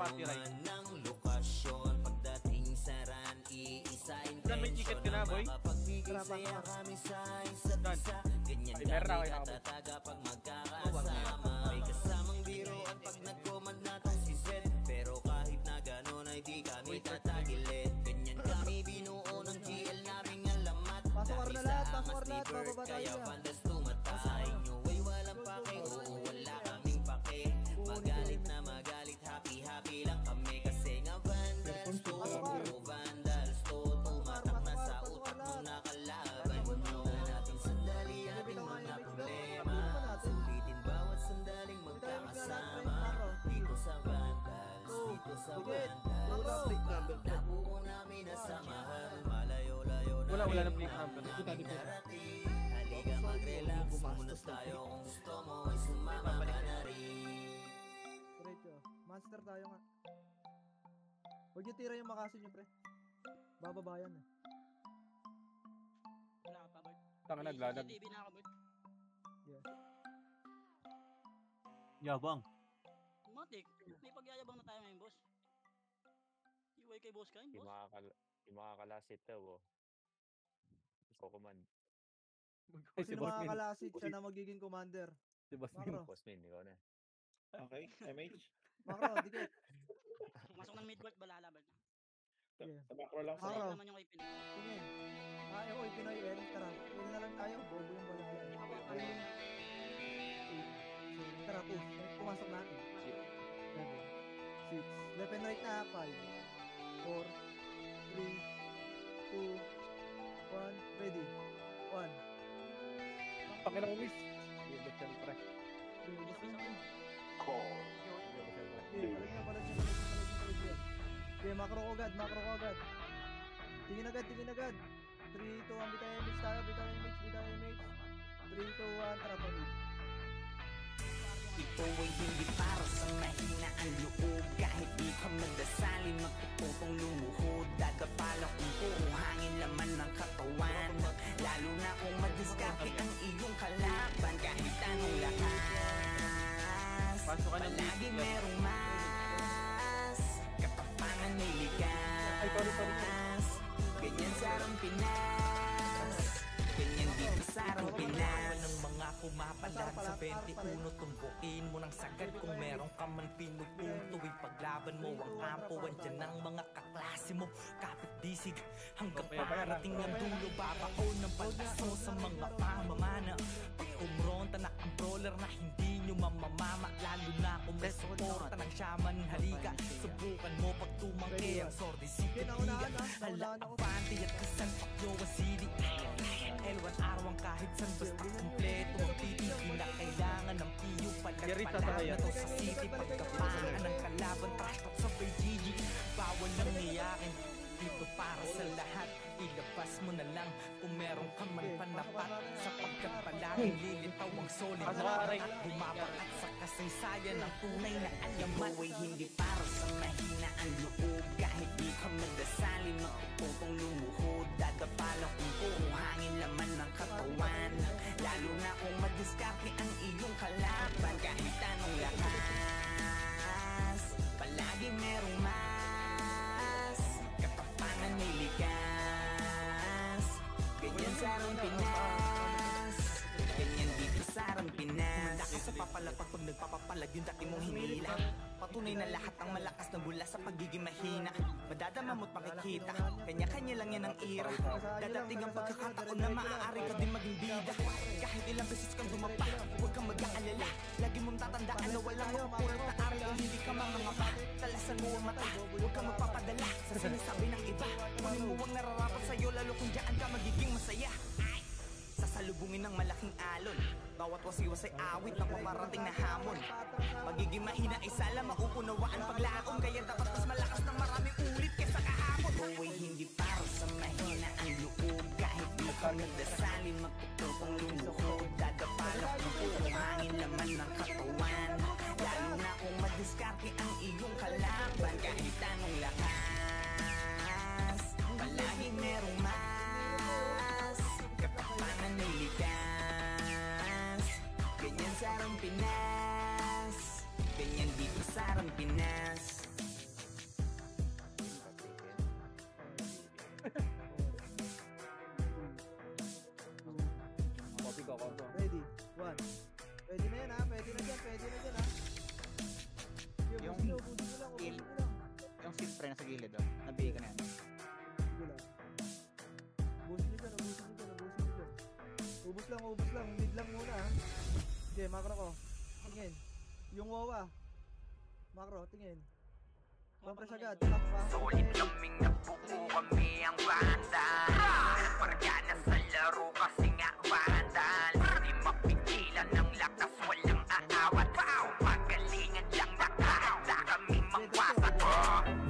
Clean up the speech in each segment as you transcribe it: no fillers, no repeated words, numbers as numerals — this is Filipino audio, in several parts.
copyright. ng lokasyon. Pagdating sa run, iisa Saan may ticket ka na, boy? Mapagbigay kami sa isa't isa. Ganyan kami katataga pag magkakasama. May kasamang biroan pag nag-command natin si Zed. Pero kahit na gano'n ay di kami tatagilid. Ganyan kami binuo ng GL naming alamat. Dahil sa amas ni Bert, kaya pandas tumatay. Nyo ay walang pake, oo wala kaming pake. Magalit na magalit, happy lang kami. Kasi nga vandals to, puro vandals to. Tumatak na sa utak ng nakalaban nyo. Natin sandali ating mga problema. Sulitin bawat sandaling magkakasama. Dito sa vandals, dito sa vandals. Nabuo namin na samahan. Malayo-layo na Wala na plate number. narating. Halika mag-relax, sumunod tayo. Kung gusto mo ay sumama ka na rin. Diretso. Monster tayo nga. Huwag niyo tira yung makasin niyo, pre. Bababa yan eh. Wala ka pa, Bert. Tanga naglalag. TV na ako, Bert. Yeah. Yabang. Matik, may pagyayabang na tayo ngayon, boss. Iway kay boss kain, boss. Yung makakalasit daw, oh. Command. Kasi makakalasit siya na magiging commander. Si Boss Macro. Boss Min, ikaw na. Okay, MH. Macro, dikit. Pumasok ng mid-work, balala, Bert. Yeah. Sa macro lang Macro. Sayang sa naman yung kay Pinoy. Tingin. Oy, Pinoy, tara. Win na lang tayo. Bobo yung balang yan. Tara, push. Pumasok na. 7, 6. Left and right na. 5, 4, 3, 2, 1. Ready. 1. Pakilang miss. Hindi, siyempre. call. Okay, macro agad. Tingin agad. 3, 2, 1, bitaw image tayo, bitaw image. 3, 2, 1, tara, tuloy. Ito ay hindi para sa mahina ang loob. Kahit di ka magdasalin, magtututong lumuhod. Dadapalang kung puro hangin laman ng katawan. Lalo na kung madiskarte ang iyong kalaban. Kahit anong lakas, palagi merong mas. Katapangan may likas. Ganyan sa Arang Pinas. Ganyan dito sa Arang Pinas. Ng mga kumapalag sa 21, tumbukin mo ng sagad kung meron ka man pinupong. Tuwing paglaban mo ang kampo, andyan ng mga kaklase mo. Kapit disig hanggang parating ang dulo. Babaon ng palaso sa mga pamamana. Pag kumronta na controller na hindi nyo mamamama. Lalo na kung may suporta ng shaman. Halika, subukan mo pag tumangke ang sordi sipitiga. Hala ang panty at kasanpak nyo ang sili. L1 arwang kahit san basta kompleto ang titi. Di na kailangan ng piyo palag na to sa city. Pagkapaan ng kalaban, trash talk sa PGG. Bawal lang niyakin dito para sa lahat. Ilabas mo na lang kung meron ka man panapat. Sapagkat palaging lilitaw ang solid at bumabakat sa kasaysayan ng tunay na alamat. Ito ay hindi para sa mahina ang loob. Kahit di ka magdasalin, magtututong lumuhod. Dadapalang kung puro hangin laman ng katawan. Lalo na kung madiskarte ang iyong kalaban. Kahit anong lakas, palagi merong mas. Katapangan may likas. Ganyan sa Arang Pinas. Ganyan dito sa Arang Pinas. Malaki sa papalapag pag nagpapapalag yung dati mong hinila. Patunay na lahat ang malakas na mula sa pagiging mahina. Madadama mo't makikita, kanya-kanya lang yan ang ira. Dadating ang pagkakataon na maaari ka din maging bida. Kahit ilang beses kang dumapa, huwag kang mag-aalala. Lagi mong tatandaan na walang mapupulat na aral kung hindi ka mangangapa. Talasan mo ang mata, huwag kang magpapadala sa sinasabi ng iba. Kunin mo ang nararapat sa'yo, lalo kung dyan ka magiging masaya. Sasalubungin ng malaking alon, bawat wasiwas ay awit ng paparating na hamon. Pagiging mahina ay sala mauunawaan paglaon. Kaya dapat mas malakas ng maraming ulit kesa kahapon. Ito ay hindi para sa mahina ang loob. Kahit di ka nagdasalin, magtututong lumuhod. Dadapalang kung puro hangin laman ng katawan. Lalo na kung madiskarte ang iyong kalaban. Kahit anong lakas, palagi merong mas. Katapangan may likas. Ganyan sa Arang Pinas. Ganyan dito sa Arang Pinas. ready na dyan ha. Sige, Yung- ubusin mo lang, ubusin il- mo lang. Yung sim pre nasa gilid oh. Nabigay ka na yan. Sige lang. Ubusin nyo dyan, ubusin nyo dyan, ubusin nyo dyan. Ubus lang, mid lang muna ha. Sige, macro ko. Tingin. Yung wawa. Macro, tingin. Compress agad, lock pa. Solid kaming nabuo kami ang vandal. Pargana sa laro kasi nga vandal. Di mapigilan ng lakas, walang aawat. Pagalingan lang nakahanda kaming mangwasak.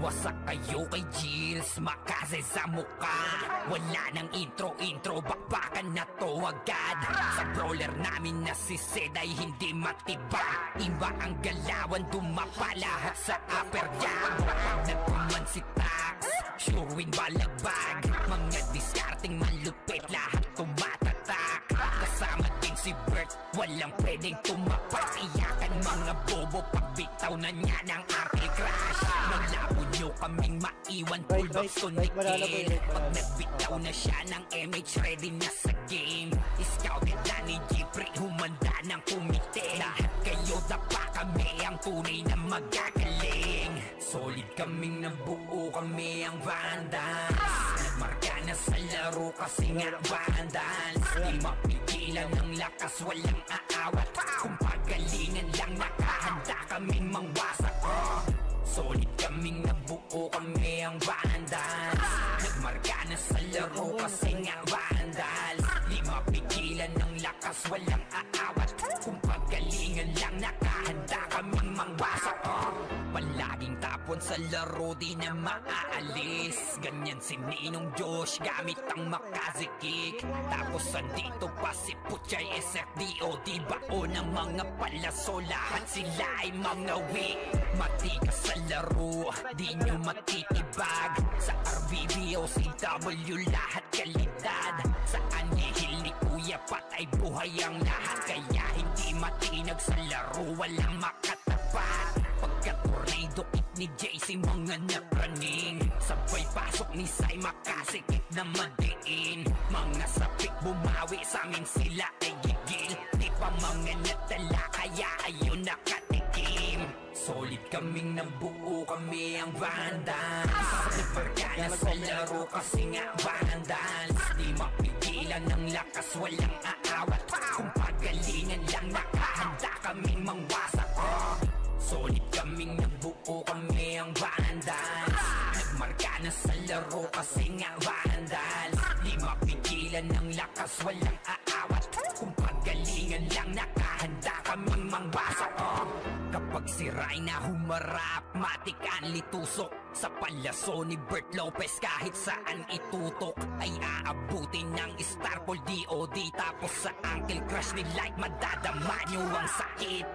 Wasak kayo kay Gilles, makase sa mukha. Wala nang intro, bakbakan na to agad. Sa brawler namin na si Sed ay hindi matibag. Iba ang galawan, dumapa lahat sa upper jam. Pag nagpuman si Tax, sure win balagbag. Mga diskarting malupit, lahat tumatatak. Kasama din si Bert, walang pwedeng tumapak. Iyakan mga bobo, pagbitaw na niya ng anti-crash. Malabo nyo kaming maiwan, bulldogs tunikin. Pag nagbitaw na siya ng MH, ready na sa game. Scouted na ni Jeffrey, humanda ng kumite. Lahat kayo dapa, kami ang tunay na magagaling. Solid kaming nabuo, kami ang vandals. Nagmarka na sa laro kasi nga vandals. Di mapigilan ng lakas, walang aawat. Kung pagalingan lang, nakahanda kaming mangwasak. Solid kaming nabuo, kami ang vandals. Nagmarka na sa laro kasi nga vandals. Di mapigilan ng lakas, walang aawat. Kung pagalingan lang, nakahanda kaming mangwasak. Palaging tapon sa laro, di na maaalis. Ganyan si Ninong Josh, gamit ang makazikik. Tapos andito pa si Puchay, SFDO. Bao ng mga palaso, lahat sila ay mga weak. Matikas sa laro, di nyo matitibag. Sa RBB o CW, lahat kalidad. Sa anihil ni Kuya Pat ay buhay ang lahat. Kaya hindi matinag sa laro, walang makatapat. Pagka-tornado kick ni JC, mga napraning. Sabay pasok ni Sai, makasikip na madiin. Mga sapik bumawi, sa amin sila ay gigil. Di pa mga natala, kaya ayun nakatikim. Solid kaming nabuo, kami ang vandals. Nagmarka na sa laro kasi nga vandals. Di mapigilan ng lakas, walang aawat. Kung pagalingan lang, nakahanda kaming mangwasak. Solid kaming nabuo, kami ang vandals. Nagmarka na sa laro kasi nga vandals. Di mapigilan ng lakas, walang aawat. Kung pagalingan lang, nakahanda kaming mangwasak. Kapag si Rayna humarap, matik ang litusok. Sa palaso ni Bert Lopez, kahit saan itutok ay aabutin ng Starpol DOD. Tapos sa Uncle Crush ni Light, madadama nyo ang sakit.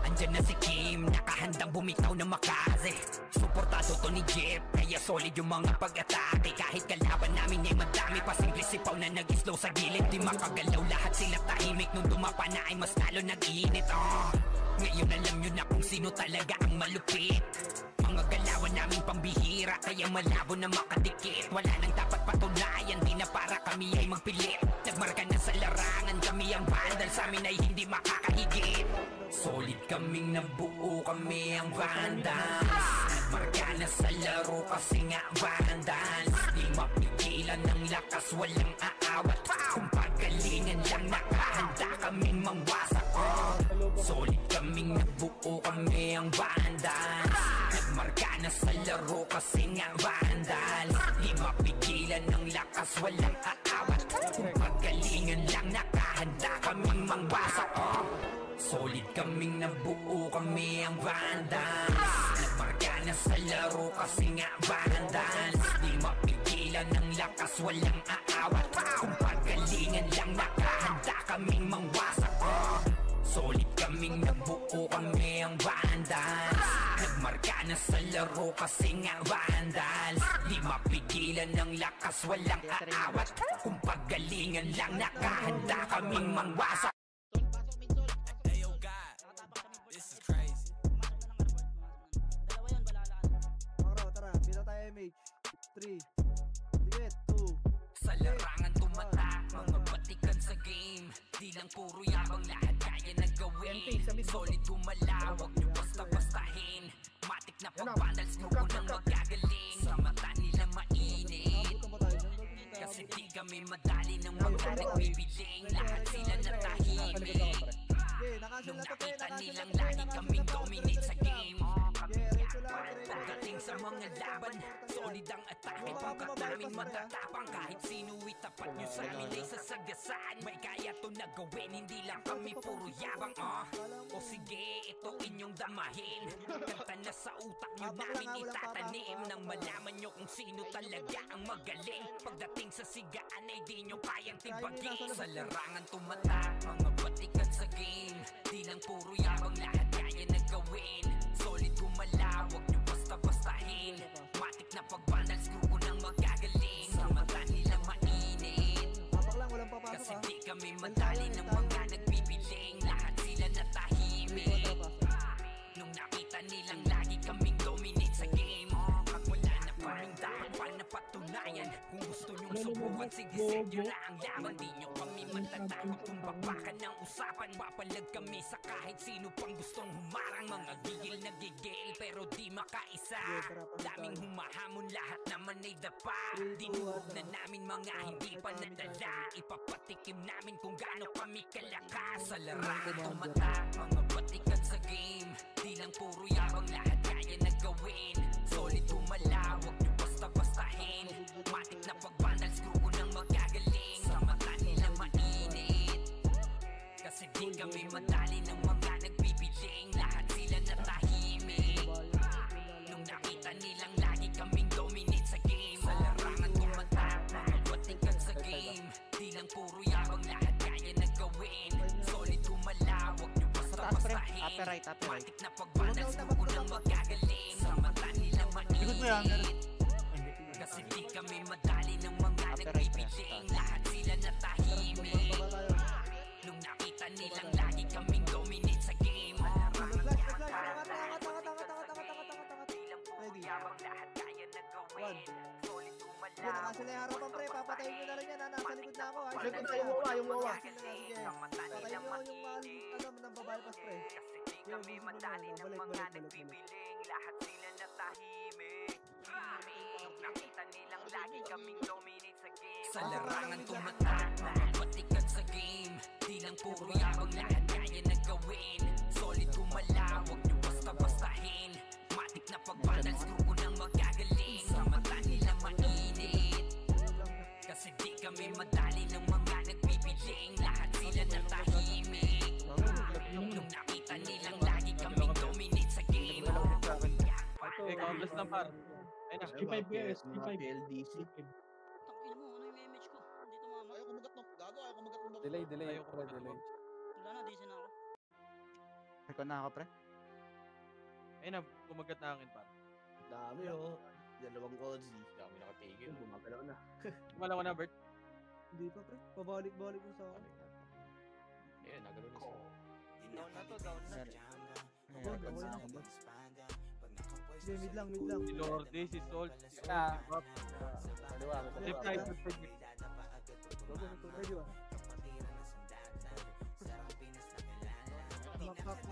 Andyan na si Kim, nakahandang bumitaw na makaze. Suportado to ni Jeff, kaya solid yung mga pag-atake. Kahit kalaban namin ay madami pa, simple sipaw na nag-slow sa gilid. Di makagalaw, lahat sila tahimik. Nung dumapa na ay mas lalo nag-iinit. Ngayon alam nyo na kung sino talaga ang malupit. Mga galawan namin pambihira, kaya malabo na makadikit. Wala nang dapat patunayan, di na para kami ay magpilit. Nagmarka na sa larangan, kami ang vandal, sa amin ay hindi makakahigit. Solid kaming nabuo, kami ang vandals. Nagmarka na sa laro kasi nga vandals. Di mapigilan ng lakas, walang aawat. Kung pagalingan lang, nakahanda kaming mangwasak. Solid kaming nabuo, kami ang vandals. Nagmarka na sa laro kasi nga vandals. Di mapigilan ng lakas, walang aawat. Kung pagalingan lang, nakahanda kaming mangwasak. Solid kaming nabuo, kami ang vandals. Nagmarka na sa laro kasi nga vandals. Di mapigilan ng lakas, walang aawat. Kung pagalingan lang, nakahanda kaming mangwasak. Solid kaming nabuo, kami ang vandals. Nagmarka na sa laro kasi nga vandals. Di mapigilan ng lakas, walang aawat. Kung pagalingan lang, nakahanda kaming mangwasak. Macro, tara, bita tayo MH. 3, 2, Sa larangan tumatak, mga batikan sa game. Di lang puro yabang, lahat kaya na gawin. Solid gumalaw, wag nyo basta-bastahin. Matik na pag-vandals, grupo nang magagaling. Sa mata nila mainit, Nabutan pa tayo dyan, Dol. kasi di kami madali ng mga nagbibiling. Lahat sila natahimik. Okay, nakasil Nung na to, pre. nakita Nakasil nilang na to, pre. lagi Nakasil kaming na to. dominate sa game. Yeah, retso lang, pre. Pagdating sa mga laban, solid ang atake. Pangkat namin matatapang. Kahit sino itapat nyo sa amin ay sasagasaan. May kaya to na gawin, hindi lang kami puro yabang. O sige, ito inyong damahin. Kanta na sa utak nyo namin itatanim. Nang malaman nyo kung sino talaga ang magaling. Pagdating sa sigaan ay di nyo kayang tibagin. Sa larangan tumatak, mga batikan sa game. Di lang puro yabang, lahat kaya na gawin. Solid gumalaw, wag nyo basta-bastahin. Matik na pag-vandals, grupo nang magagaling. Sa mata nila mainit, Tapak lang, walang papasok kasi ha. di kami madali ng mga nagbibiling. Lahat sila natahimik. Nung nakita nilang lagi kaming dominate sa game. Pag wala na kaming dapat pa na patunayan. Kung gusto nyong subukan, sige set yun na ang laban. Di nyo kami matatakot kung bakbakan ng usapan. Papalag kami sa kahit sino pang gustong humarang. Mga gigil na gigil pero di makaisa. Daming humahamon, lahat naman ay dapa. Dinuhog na namin mga hindi pa nadala. Ipapatikim namin kung gaano kami kalakas. Sa larangan tumatak, mga batikan sa game. Di lang puro yabang, lahat kaya na gawin. Solid gumalaw, wag nyo basta-bastahin. Matik na pag-vandals, grupo nang magagaling. Sa mata nila mainit, kasi di kami madali ng mga nagbibiling. Lahat sila natahimik. Nung nakita nilang lagi kaming dominate sa game. Sa larangan tumatak, mga batikan sa game. Di lang puro yabang, lahat kaya na gawin. Solid gumalaw, wag nyo basta-bastahin. Upper right, upper right. Matik na pag-vandals, grupo nang magagaling. Sa mata nila mainit, kasi di kami madali ng mga nagbibiling. Lahat sila natahimik. Baba tayo. Nung nakita nilang lagi kaming dominate sa game. Flash, flash, angat, Ready. Lahat kaya na gawin. Solid Sige, nakasil na yung harapan, pre. Papatayin nyo na lang yan ha. Nasa likod na ako ha. Likod na, yung wawa, yung wawa. Sige, patayin nyo yung nang babypass, pre. Kasi di kami madali ng mga nagbibiling. Lahat sila natahimik. Nung nakita nilang lagi kaming dominate sa game. Sa larangan tumatak, mga batikan sa game. Di lang puro yabang, lahat kaya na gawin. Solid gumalaw, wag nyo basta-bastahin. Matik na pag-vandals, grupo nang magagaling. Sa mata nila mainit, kasi di kami madali ng mga nagbibiling. Lahat sila natahimik. Nung nakita nilang lagi kaming dominate sa game. Eh, complex lang par. Ayun na. G5 guys, G5. PLDC. Tangina mo, ano yung image ko? Hindi tumama. Ayaw kumagat no. Gago, ayaw kumagat no. Delay, delay. Ayoko Pre, na delay. Wala na, DC na ako. Recon na ako, pre. Ayun na, kumagat na akin par. Dami oh. Dalawang Ozzy. Hindi kami nakatigil. Bumagalaw na. Wala ko na, Bert. Hindi pa, pre. Pabalik-balik mo sa akin. Ayan, nagano na sila. Down na to, down na. Doon, okay na ako ba? Sige, mid lang. Si Lorde, si Salt, si Ah. Pop. Kaliwa, Left side, left side. Ready ba?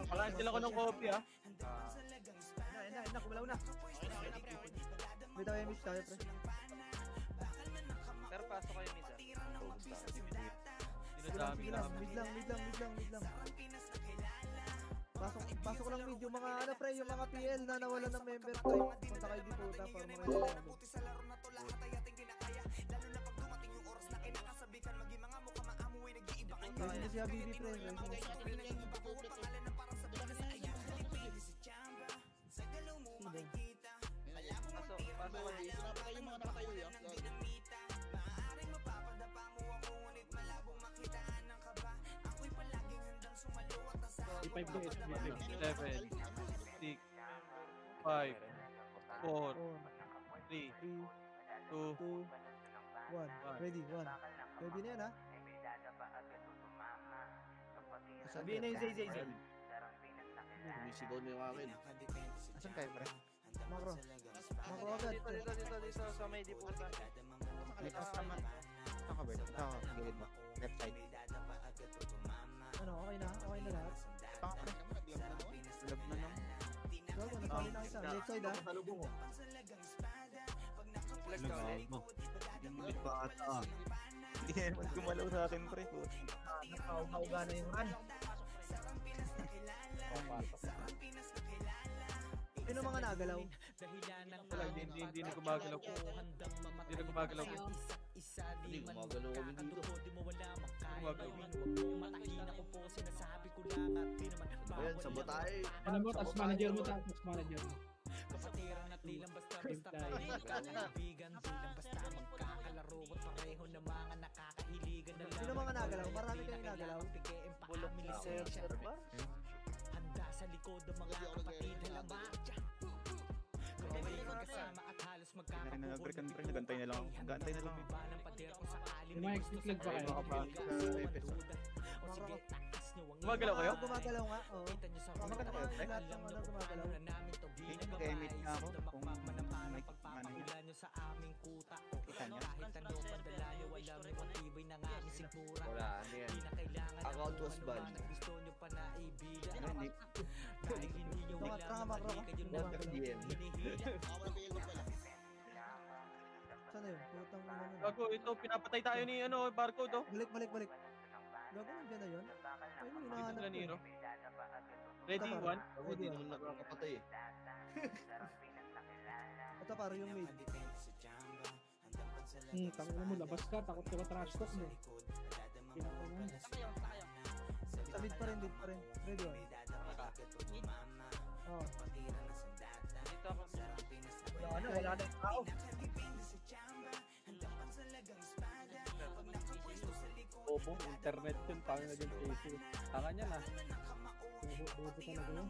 Pakain sila ko ng coffee ah. Ina, kumalaw na. May tayo miss tayo, pre. Pero pasok kayo mid. Dinadami Sige na lang, kami. mid lang. Pasok lang mid yung mga ano, pre, yung mga PL na nawalan ng member ko. Punta kayo di puta para makilala. Kasi na si Habibi, pre. Pasok kayo. Sinapatay yung mga nakatayo yan. G5 guys, 7, 6, 5, 4, 3, 2, 2, 1. Ready, 1. Ready na yan, ha? Sabihin na yung Zay. Sumisigaw na yung akin. Asan kayo, pre? Macro. Macro agad. Dito sa may diputa. Dito sa Ito ako, Bert. Ito ako, gilid mo. Left side. na lahat. Pang pre. Lab na naman. Gago, nasali na isa. Left side ah. Salubong mo. Flag ka ulit. Yung ulit ba ata? Hindi naman gumalaw sa akin pre. Nakauga na yung run. Sino mga nagalaw? Wala, hindi na gumagalaw. Hindi na gumagalaw. Hindi, gumagalaw kami dito. Gumagalaw. Ayan, sabot tayo. Ano mo, task manager mo, task manager mo. Sino mga nagalaw? Marami kayong nagalaw. Bulok na server ba? Handa sa likod ng mga kapatid halama. Hindi na rin nag-breakan pre. Nagantay na lang ako. Nagantay na lang eh. Yung mga exit lag ba kayo? Gumagalaw kayo? Gumagalaw nga, oo. Maganda kayo pre? Lahat ng ano gumagalaw. Hindi nag-emit nga ako. Kung may ano niya. Kita niya. Wala, ano yan. Account was banned. Ano, hindi. Tranga makro ka. Gumagalaw. DM. Saan na yun? Putang ina nun. Gago, ito, pinapatay tayo ni barcode oh. Balik. Gago, nandiyan na yun. Ayun, Dito hinahanap sila ko. ni Ready, Ito, one? Ako, di naman nakakapatay eh. Ito pare yung mid. Takot mo, labas ka, takot ka trash talk mo. Pinakaman. Sa mid pa rin. Ready one. Oh. Dito ako. Wala na yung tao. Bobo, internet yun, paano naging PC? Tanga niya na. Bobo talaga yun.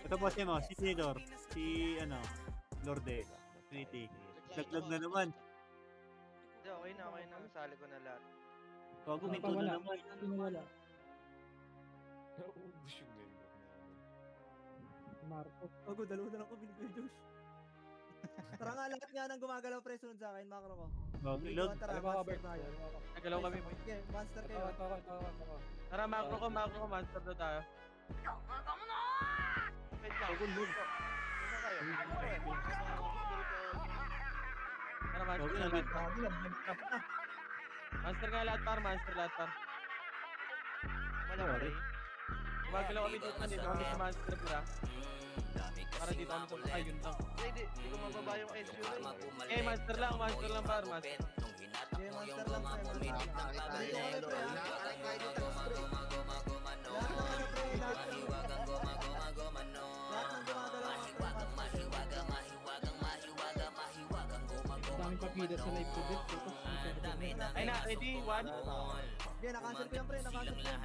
Ito boss mo, si Taylor, si Lorde, Trinity. Naglag na naman. Hindi, okay na. Nasali ko na lahat. Bago may Wala, tulo naman. sino wala? Naubos yung network namin. Marco. Gago, dalawa na lang kami ni Kuya Josh. Tara nga, lahat nga nang gumagalaw pre, sunod sa akin, makro ko. Bago log. Tara, Alam mo, monster Robert. tayo. Nagalaw kami. Okay, monster kayo. Ako. Tara, macro ko, monster na tayo. Tara, monster na lahat. Monster nga lahat par. Sorry. Gumagalaw kami dito kami sa monster pula. Para dito kami sa ayun lang. Hindi ko mababa yung SU rin. Eh, monster lang par, monster. Okay, monster lang pre. Lahat ng Daming papida sa live ko din. Ay na, ready, one. Okay, na-cancel ko yan pre, na-cancel ko yan.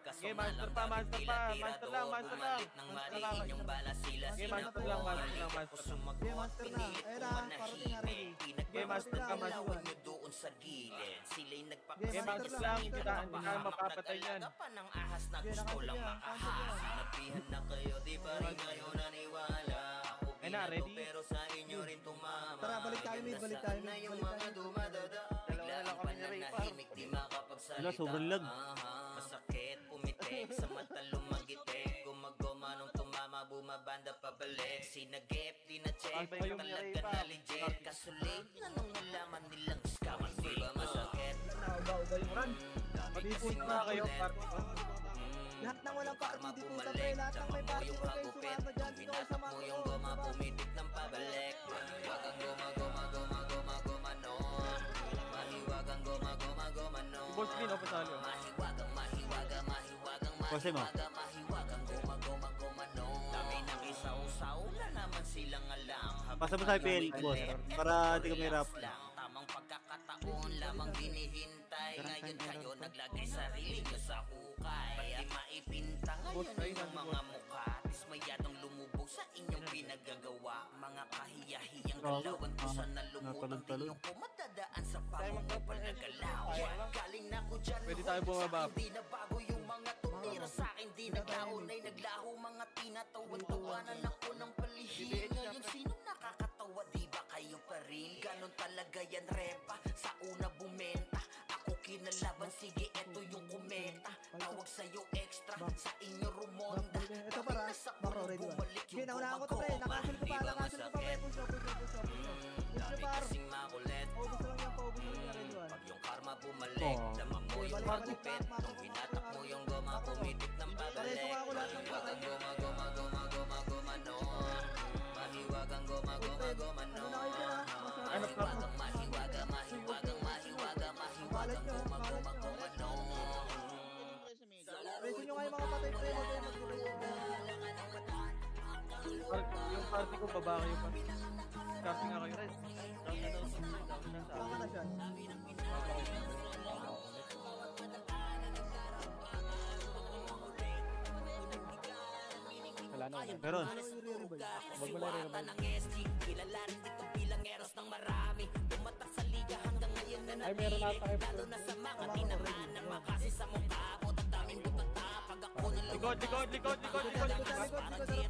Ready one. Okay, monster lang. Monster lang. Okay, monster lang. Okay, monster na. Ayun na, parating na ready. Okay, monster ka, monster. Okay, monster lang. Hindi na mapapatay yan. Okay, na-cancel yan. Ay na, ready. Tara, balik tayo mid. Dalawa na lang kami ni Ray par. Wala, sobrang lag. Masakit, pumitik sa mata lumagitik. Gumagoma nung tumama, bumabanda pabalik. Sinagip, di na check, talaga na legit. Kasulit, anong nalaman nilang scam? Di ba masakit? Nauga yung run. Mag-ipon na kayo, par. Lahat ng walang party dito sa pre, lahat ng may party ko kayo sumama dyan. Sino kayo sa mga Yung goma pumitik ng pabalik. Mahiwag ang goma noon. Mahiwag ang goma noon. Boss Lin, o pasalo. Mahiwag ang Kasi mo. mahiwag ang goma noon. Dami nakisaw-saw, wala naman silang alam. Pasa mo sa IPL, boss. Para di ka mahirap. Tamang pagkakataon lamang hinihintay. Ngayon kayo naglagay sarili nyo sa hukay. Pati maipinta ngayon yung mga mukha. Dismayadong lumubog sa inyong pinagagawa. Mga kahiyahiyang galawan ko sana lumutang di yung kumadadaan sa pamumupal na galaw. Galing na ko dyan, Pwede tayo bumaba. hindi na bago yung mga tumira sa akin. Di naglaho na'y naglaho mga tinatawan-tawanan ako ng palihim. Ngayon sinong nakakatawa, di ba kayo pa rin? Ganon talaga yan repa, sa una bumenta. Ako na laban, sige eto yung kometa. Tawag sa'yo extra, sa inyo rumonda. Ito para, makro, ready ba? Sige, naunahan ko to pre, nakasil ko pa pre. Push up. Push nyo par. Paubos lang yan, ready ba? Pag yung karma bumalik, lamang mo yung magupit. Nung hinatak mo yung goma, pumitik ng pabalik. Mahiwagang goma noon. Mahiwagang goma noon. Mahiwagang goma noon. Ready nyo nga yung mga patay pre, Yung party ko, baba kayo pa. Starting nga kayo. Saan ka na siya? Wala na. Meron. Huwag mo na rin naman. Kilala rin dito bilang eros ng marami. Tumatak sa liga hanggang ngayon na Ay, meron na tayo. lalo na sa mga tinamaan ng makasi sa mukha mo. Daming butata pag ako na Likod. Parang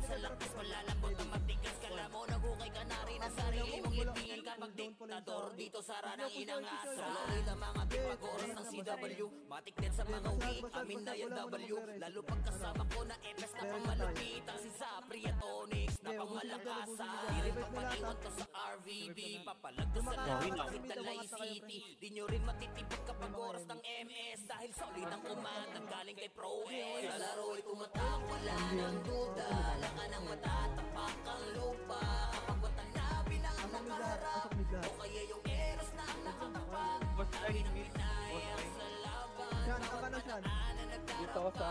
sa lakas malalambot na matigas. Kala mo nagukay ka na rin ang sarili mong ibigin kapag diktador dito sa ranang inangas. Soloy na mga tipagoras ng CW. Matik din sa mga week, amin na yung W. Lalo pagkasama ko na FS na pangmalupitang si Sapri at Onyx na pangmalakasa. Di rin papaniwan to sa RVB. Papalagdas sa lahat kahit Talay City. Di nyo rin matitipid kapag oras ng MS. Dahil solid ang kumanda galing kay Pro S. Sa laro'y tumatak, wala nang duda. Laka nang matatapak ang lupa. Kapag watanabi na ang nakaharap. O kaya yung eros na ang nakatapak. Dami ng pinayang sa laban. Siyan, nakapano siyan? Dito ako sa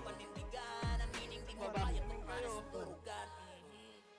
Panindigan, ang meaning di mabayat ng para sa turugan.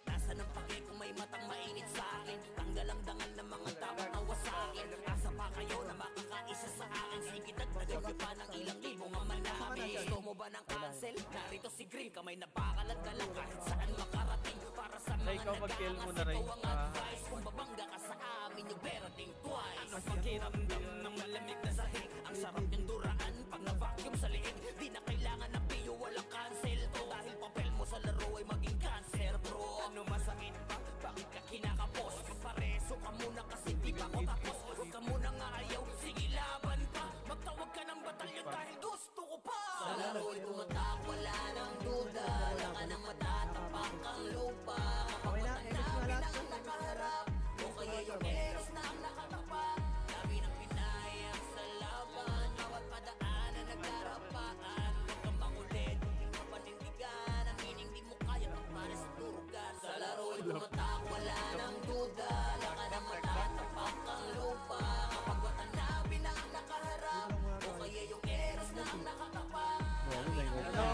Nasa ng pake kung may matang mainit sa akin. Tanggal ang dangal ng mga dapat nawa sa akin. Asa pa kayo na makakaisa sa akin. Sige, dagdagan nyo pa ng ilang libong ang manami. Gusto mo ba ng cancel? Narito si Green, kamay na bakalat ka lang kahit saan makarating. Para sa mga nag-aangas, ikaw ang advice. Kung babangga ka sa amin, yung berating twice. Ang pakiramdam ng malamig na sahig. Ang sarap yung duraan pag na-vacuum sa liig. Di na kailangan ng piyo, walang cancel to. Dahil papel mo sa laro ay maging cancer, bro. Ano masakit pa? Bakit ka kinakapos? Pareso ka muna kasi di pa ko tapos. Huwag ka muna nga ayaw, sige laban pa. Magtawag ka ng batalyon dahil gusto ko pa. Sa laro'y tumatak, wala nang duda. Laka nang matatapak ang lupa. Kapag watanabi na ang nakaharap. O kaya yung eros na ang nakatapak. Dami ng pinayang sa laban. Bawat padaan na nagkarapaan. Huwag kang mangulit, hindi ka panindigan. Ang meaning di mo kaya para sa turugan. Sa laro'y tumatak, wala nang duda. Laka nang matatapak ang lupa. Kapag watanabi na ang nakaharap. O kaya yung eros na ang nakatapak. Ano,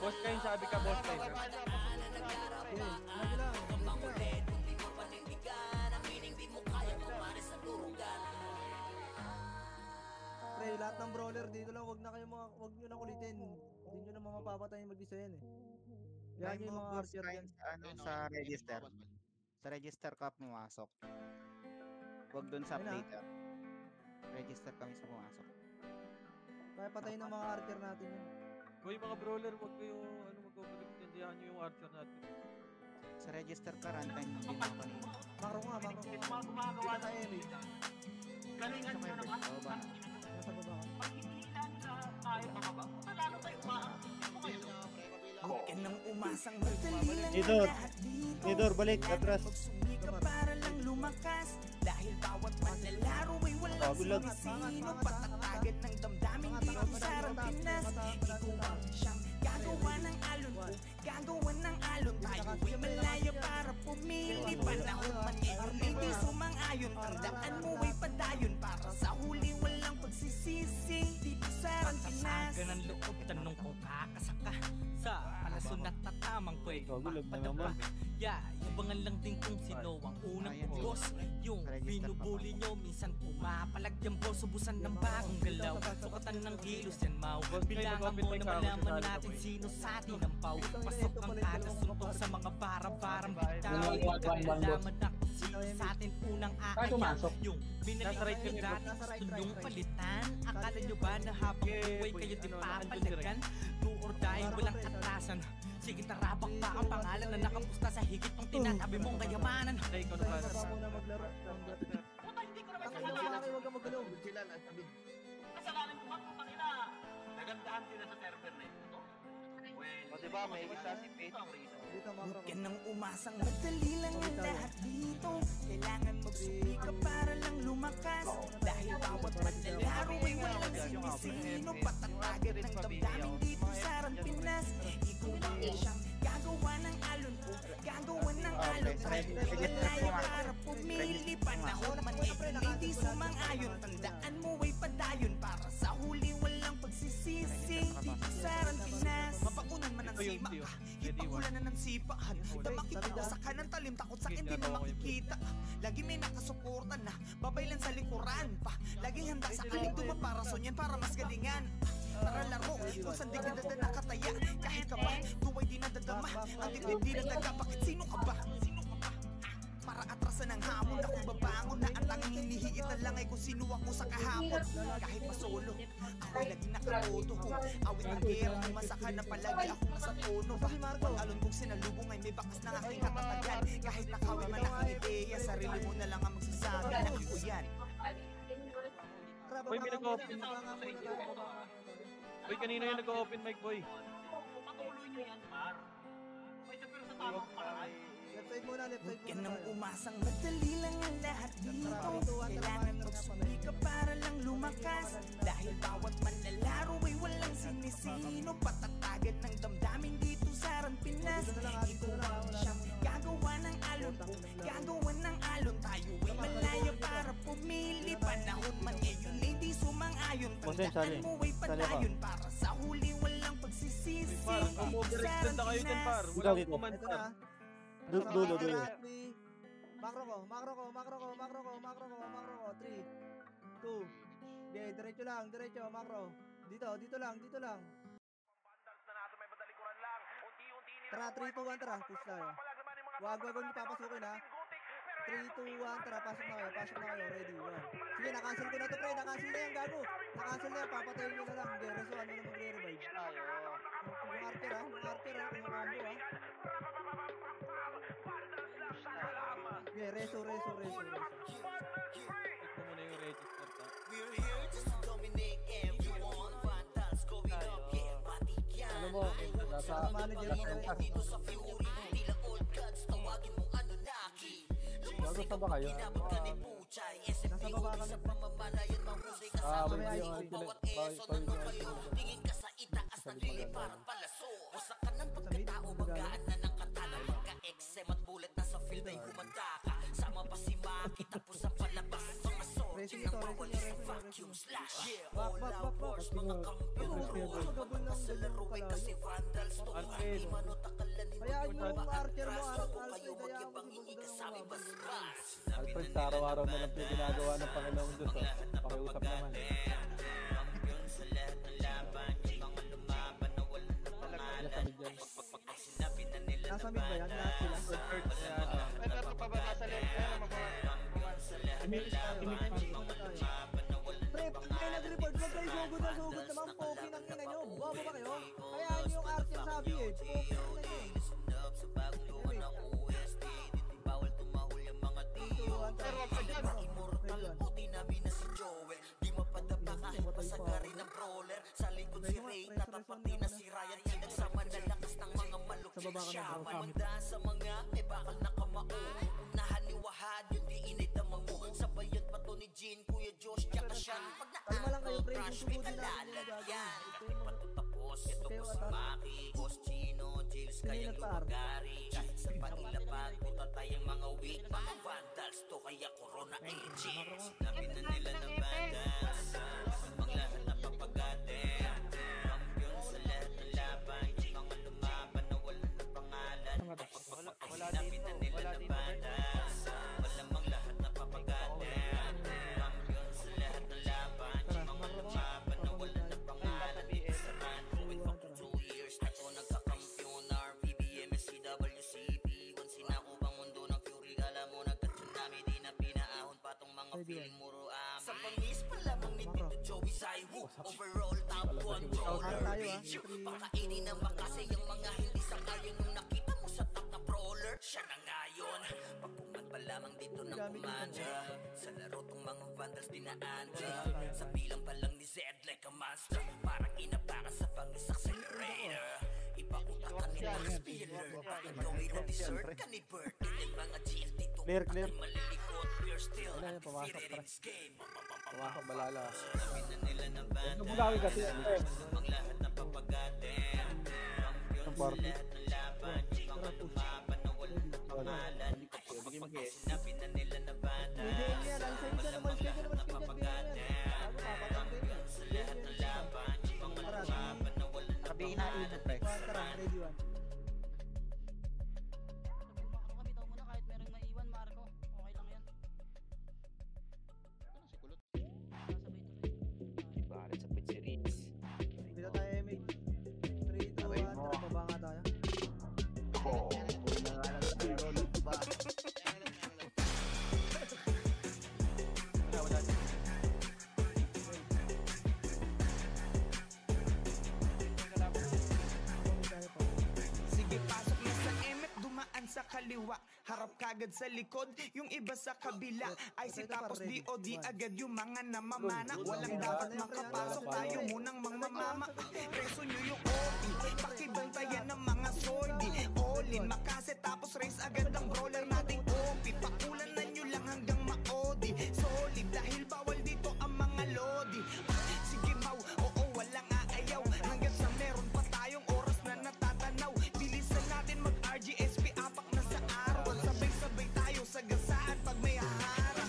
boss kayo sabi ka, boss kayo. Pre, lahat ng brawler dito lang, wag nyo na ulitin. Hindi nyo na mapapatay mag-isa yan eh. Yan yung mga archer dyan. Sa register. Sa register ka pumasok. Wag dun sa player. Register kami sa pumasok. Kaya patayin ng mga archer natin yun. Boy, mga brawler, wag kayo, magpapagpindihan nyo yung archer natin. Sa register ka, runtime din ako kanina. Makro nga. Gumagawa tayo eh. Galingan mo naman. Nasa baba ka. Pag hindi na tayo mababa, lalo tayo Huwag ka nang umasang madali lang Nidor, balik, atras. Sumika para lang lumakas. Dahil bawat manlalaro ay walang sinisino. Patatagan ng damdamin dito sa Rampinas. Ikaw ang siyang gagawa ng alon ko. Gagawa ng alon tayo ay malaya para pumili. Panahon man ngayon hindi sumang-ayon. Tandaan mo ay padayon para sa huli walang pagsisisi. Dito sa Rampinas. Pagkasaga ng loob, tanong kung kakasaka sa palasunat na tamang pwede mapadapa. Yabangan lang din kung sino ang unang boss. Yung binubuli nyo, minsan pumapalag yung boss. Ubusan ng bagong galaw, sukatan ng kilos yan mau. Bilangan mo na malaman natin sino sa atin ang pau. Pasok ang alas suntok sa mga barang-barang bitaw. Pagkalaman na kung sino sa atin unang aayaw. Yung binalik nyo gratis, tunong palitan. Akala nyo ba na habang buhay kayo di papalagan? Do or die, walang atrasan. Sige, tarabak pa ang pangalan na nakapusta sa higit ng tinatabi mong kayamanan. Ay, ikaw na ba? Baba muna maglaro. Puta, hindi ko naman Ang ina mo lang, huwag kang magulong. Sila na, sabi. Kasalanan ko ba kung kanina? Nagandahan sila sa server na ito. O diba, may isa si Pete. Dito, makro Huwag ko. ka nang umasang madali lang ang lahat dito. Kailangan magsumika para lang lumakas. Dahil bawat paglalaro ay walang sinisino. Patatagan ng damdamin dito sa Ran Pinas. Ikaw lang siyang gagawa ng alon ko. Gagawa ng alon tayo. Malayo para pumili. Panahon man hindi sumang-ayon. Tandaan mo ay padayon. Para sa huli walang pagsisisi. Dito sa Ran Pinas. Mapaunan man ang sima ka. Ipakulan na ng sipahan. Makikita sa kanan talim. Takot sa akin di na makikita. Lagi may nakasuporta na. Babaylan sa likuran pa. Laging handa sa kaligtuman para sonyan. Para mas galingan. Tara laro, kung saan di ka nakataya. Kahit ka ba, tuway di nadadama. Ang dibdib di nagdaga, bakit sino ka ba? Para atrasan ng hamon, ako babangon na ang tanging hinihiit na lang ay kung sino ako sa kahapon. Kahit masolo, ako'y laging nakatuto. Kung awit ang gera, kung masaka na palagi ako nasa tono. Pag-alon kong sinalubong ay may bakas ng aking katatagan. Kahit nakawi man aking ideya, sarili mo na lang ang magsasabi na ako yan. Boy, may nag-open. Boy, kanina yung nag-open mic, boy. Patuloy nyo yan, Mar. May pero sa tamang paraan. Left side muna, left side Huwag ka muna. nang umasang madali lang ang lahat dito. Kailangan magsumika para lang lumakas. Dahil bawat manlalaro ay walang sinisino. Patatagan ng damdamin dito sa Ran Pinas. Ikaw ang siyang gagawa ng alon ko. Gagawa ng alon tayo ay malaya para pumili. Panahon man ngayon ay di sumang-ayon. Tandaan mo ay padayon. Para sa huli walang pagsisisi. Par, kung overextend na kayo dyan, par. Wala akong command, Ito par. na. Dulo. Makro ko. 3, 2. Okay, diretso lang, makro. Dito lang. Tara, 3, 2, 1, tara. Push tayo. Wag niyo papasukin ha. 3, 2, 1, tara. Pasok na kayo. Ready, 1. Sige, nakancel ko na to, pre. Nakancel na yan, gago. Nakancel na yan, papatayin nyo na lang. Hindi, resuan mo na magre-revive. Yung archer ha. Yung combo ha. Okay, reso. Check mo muna yung register ka. Ano mo, nasa Manager mo. Bago sa ba kayo? Nasa baba kami. May yung Tingin ka sa itaas ng liliparan palaso. Sa kanang pagkatao magaan na ng katala. Magka-exem at bullet na sa field ay humanda ka. Sama pa si Maki tapos ang palabas. Mga sorte ng bawal sa vacuum slash. All out wars mga kampiyon. Mga sa laro ay kasi vandals to. Di manutakalan Kaya yung archer mo, kayo magyabang iikasabi basbas. Alfred, sa araw-araw na lang yung ginagawa ng Panginoong Diyos. Pakiusap naman. Nasa mid ba yan? Lahat sila? Ay, pero pababa sa left. Ayun, Pre, pag kayo nag-report, huwag kayo sugod naman. Poki ng ina nyo. Bobo ba kayo? Kaya yung archer sabi eh. Poki ng ina nyo. Pero wag ka dyan. Immortal o tinabi na si Joel. Di mapadapa kahit pasagari ng brawler. Sa likod si Ray, tatapati na si Ryan. Nagsama na lakas ng mga maluk. Siya mamanda sa mga may bakal na kamao. Unahan ni Wahad, yung di inidamang mo. Sabayan pa to ni Jean, Kuya Josh, tsaka Sean. Pag na-apple crush, may kalalagyan. Kahit patutapos, ito po si Maki, Boss Chino, Jails, kayang lumagari. Kahit sa panilapag, puta tayong mga weak, mga vandals to kaya corona agents. Sinabi na nila ng bandas, ang lahat na papagate. Kampiyon sa lahat ng laban, yung mga lumaban na wala ng pangalan. Sinabi na nila ng bandas, malamang lahat na papagate. Kampiyon sa lahat ng laban, yung mga lumaban na wala ng pangalan. Saran, going back to 2 years na to nagkakampiyon. RBBM, SCWCP, once sinako bang mundo ng fury. Kala mo nagka-tsunami, di na pinaahon pa tong mga feeling muro amin. Sa pangis pa lamang ni Tito Joey Saiwu. Overall top 1 brawler bitch. Pakainin na makasay ang mga hindi sangayon. Nung nakita mo sa top na brawler, siya na ngayon. Pagkuman pa lamang dito ng kumanda. Sa laro tong mga vandals dinaanda. Sa bilang pa lang ni Zed like a monster. Parang inapakan sa pangis accelerator. Ipakutak ka ni mga spiller. Ang gawin na dessert ka ni Bert. Yung mga GL dito Clear. malilikot. We're still Pumasok, undefeated in this game. Pumasok, balala. Sabi na nila na banda. Nabugawin kasi. Ang lahat ng papagatin. Ang party. Lahat ng laban. Mga lumaban na walang pangalan. Sinabi na nila na banda. Malamang lahat ng papagatin. Sa lahat ng laban. Mga lumaban na walang pangalan. Tara, ready one. Kami daw muna kahit merong maiwan, Marco. Okay lang yan. Ano si Kulot? Sabay tuloy. Dito tayo, MH. 3, 2, 1, tara, baba nga tayo. Sige, pasok na sa MF, dumaan sa kaliwa. Harap kagad sa likod, yung iba sa kabila. IC tapos DOD agad yung mga namamana. Walang dapat makapasok, tayo munang mamamama. Reso nyo yung OP, pakibantayan ng mga sordi. All-in, makase tapos race agad ang brawler nating OP. Pakulanan nyo lang hanggang maodi. Solid, dahil bawal dito ang mga lodi. Sige mau, oo walang aayaw. Hanggang sa meron pa tayong oras na natatanaw. Bilisan natin mag-RGSP, apak na sa araw. At sabay-sabay tayo sa gasaan pag may haharap.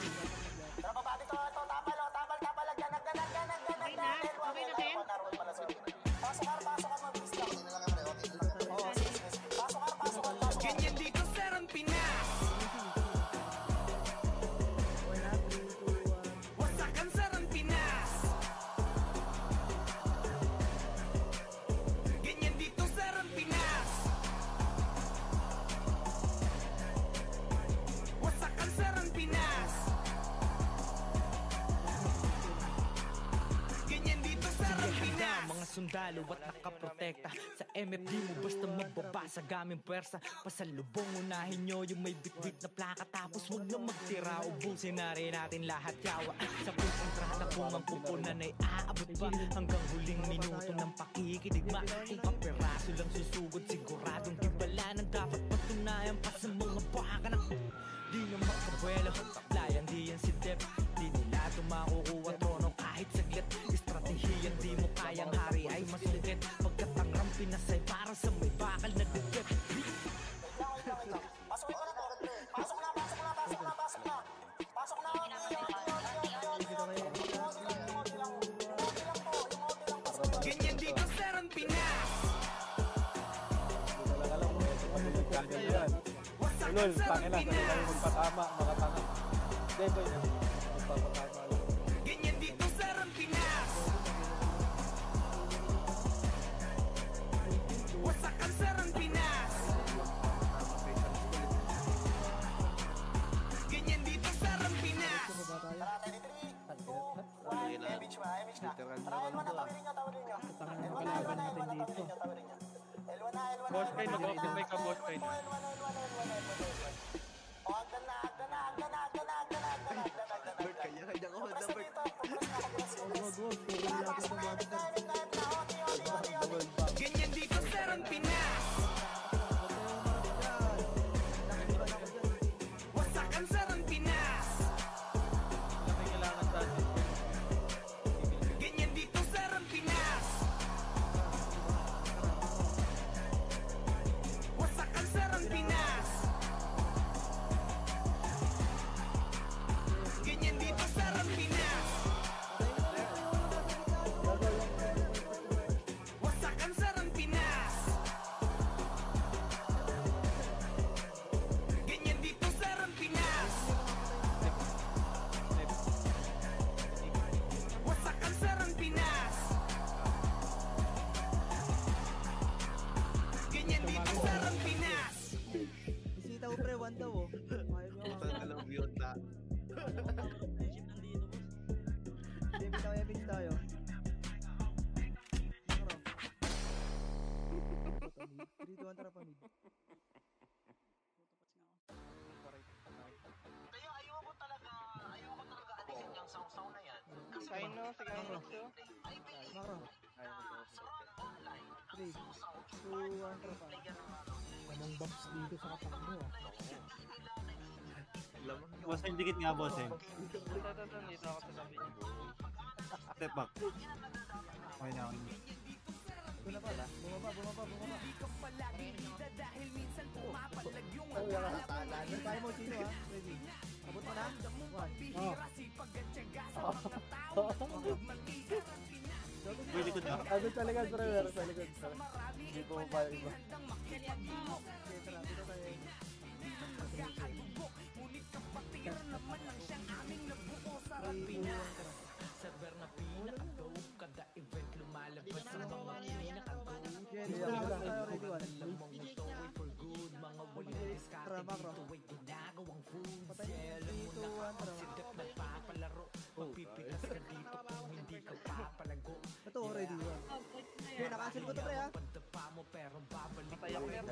Tara baba dito, ito, tapal, lagyan. Okay na, Ken? Pasok ka, mabilis lang. Pasok ka. Ganyan dito, sir, ang Pinas. Wasakan, sir, ang Pinas. Ganyan dito, sir, ang Pinas. Wasakan, sir, ang Pinas. Ganyan dito, sir, ang Pinas. Mga sundalo at nakaprotekta sa MFD mo basta magbaba sa gaming pwersa. Pasalubong unahin nyo yung may bitbit na plaka. Tapos huwag na magtira, ubusin na rin natin lahat yawa. Sa kontrata kung ang pupunan ay aabot pa hanggang huling minuto ng pakikidigma. Kung kaperaso lang susugod, siguradong timbalanan. Dapat patunayan pa sa mga baka na di na makabuelo. Taplayan di yan si Dep, di nila tumakukuha trono kahit saglit. Estratehiyan di mo kayang hari ay masungkit. Pagkat ang Rampinas ay para sa may bakal na dikit. Ganyan dito, sir, ang Pinas. Ulol, tangin lang. Kasi kayo magpatama, makatanga. Hindi ko yun. Magpapatama lang. Ganyan dito, sir, ang Pinas. Wasakan, sir, ang Pinas. Ganyan dito, sir, ang Pinas. Kalaban natin dito. Boss Kain, mag-optimize ka, Boss Kain. Ganyan dito, sir, ang Pinas. Wasakan, sir, ang Pinas. Kailangan sa atin. Ganyan dito, sir, ang Pinas. Wasakan, sir, ang Pinas. ano, si Alex, oh. Macro. 3, 2, 1, tropa. Anong box dito sa katak mo ah. Boss, yung dikit nga, boss eh. Dito ako sa tabi niya. Step back. Okay na ako. Doon na pala. Bumaba. Kaya mo sino ha? Ready? Abot mo na? 1. Uy, likod na. Agad sa likod, bro. Sa likod. Hindi po ba iba. Dito tayo. Server na pinaka-dope, kada event lumalabas sa mga pinaka-dope. Ready 1. Lamang ito ay for good, mga walang diskarte dito ay ginagawang foods. Alam mo na ako, sigat nagpapalaro. Magpipigas ka dito kung hindi ka papalago. Ito, ready 1. Okay, nakasil ko to pre ha. Pagdapa mo pero babalik Patay ako yan.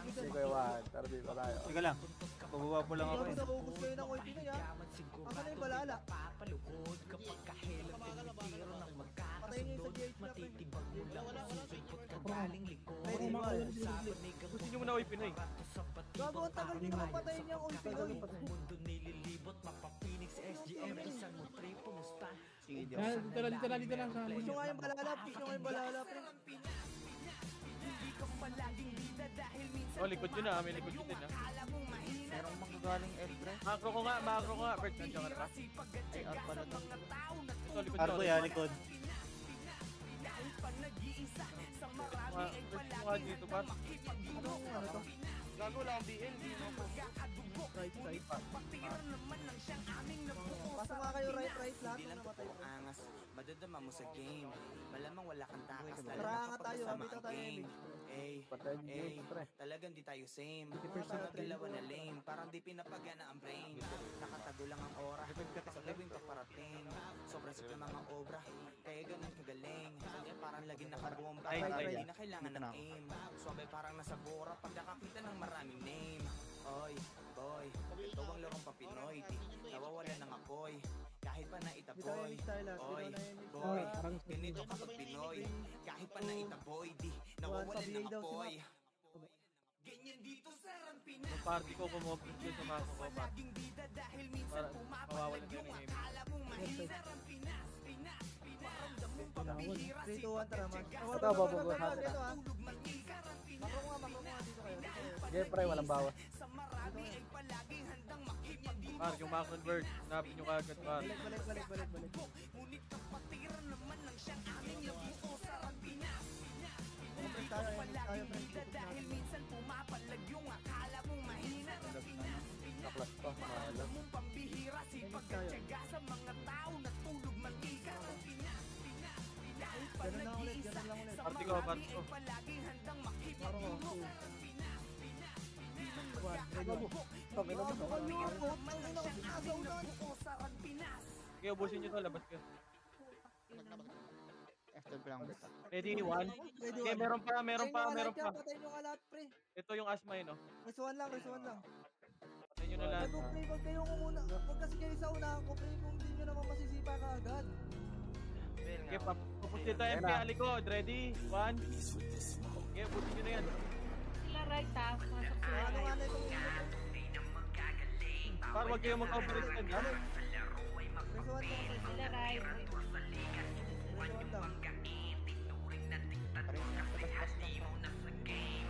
Hindi ko iwan. Pero di pa tayo. Teka lang. Pababa po lang ako eh. Naubos kayo ng ulti na yan. Asa na yung balala? papalugod kapag kahilang tumitiro ng Patayin niyo sa magkakasundod. GH na pre. Matitibang mo lang susugod ka galing likod. Ready 1. Gusto nyo muna ko Pinoy. Gago, ang tagal din mo patayin niyang ulti oy. Mundo nililibot, mapa-Phoenix, SGM, isang mo pre, pumusta? Sige, Dito lang sa Push nyo nga yung balala pre. Oh, likod yun ah. May likod yun din ah. merong manggagaling Eldre. Makro ko nga. Bert, nandiyan ka na ba? Ay, out pala to. Ito, likod Arko ko. ya, likod. Gusto mo nga dito ba? Ano to? Gago lang ang BL, di mo po. Right side. Pasa nga kayo right lahat na namatay pre. Angas, madadama mo sa game. Malamang wala kang takas. Tara nga tayo, bitaw tayo game. Patayin niyo Ay, yun, pre. talagang di tayo same. 50% Mga dalawa na lane, parang di pinapagana ang brain. Nakatago lang ang oras, sa labing paparating. Sobrang sikla mga obra, kaya ganun kagaling. Parang lagi nakabomba, Ay, hindi na kailangan ng aim. Suwabay parang nasa bora, pag nakakita ng maraming name. Oy, boy, ito ang larong papinoy. Nawawala ng apoy, kahit pa Bitaw naitaboy. yung style ha. Oy, Bitaw na yung boy, Parang ganito kapag Pinoy. Kahit pa naitaboy, di nawawalan ng apoy. Ganyan dito sa Rampinas. Yung party ko kumopit yun sa mga ko pa. Para mawawalan kayo ng game. 3, 2, 1, tara man. Ito, babaguhan Dito na. ha. Makro nga dito kayo. Sige, pre, walang bawas. Mark, yung Macron Bird. Hanapin nyo kagad, Mark. Balik. Tayo, Naklas pa. Mahalap. Ganun lang ulit. Party ko. Makro ko. 2, 1, ready 1. Kami naman. Okay, ubusin nyo to. Labas ka. After lang basta. Ready, 1. Okay, meron pa. Patayin nyo nga lahat, pre. Ito yung asma yun, no? Rest 1 lang. Patayin nyo na lahat. Ano, pre, wag kayo muna. Wag kasi kayo sa unahan ko, pre. Kung hindi nyo naman masisipa ka agad. BL Okay, nga. papusin tayo MP Alikod. Ready, 1. Okay, ubusin nyo na yan. Sila right ha. Masok sila Ano right. nga na itong Para wag kayo mag-overextend, ha? Rest 1 lang. Sila right.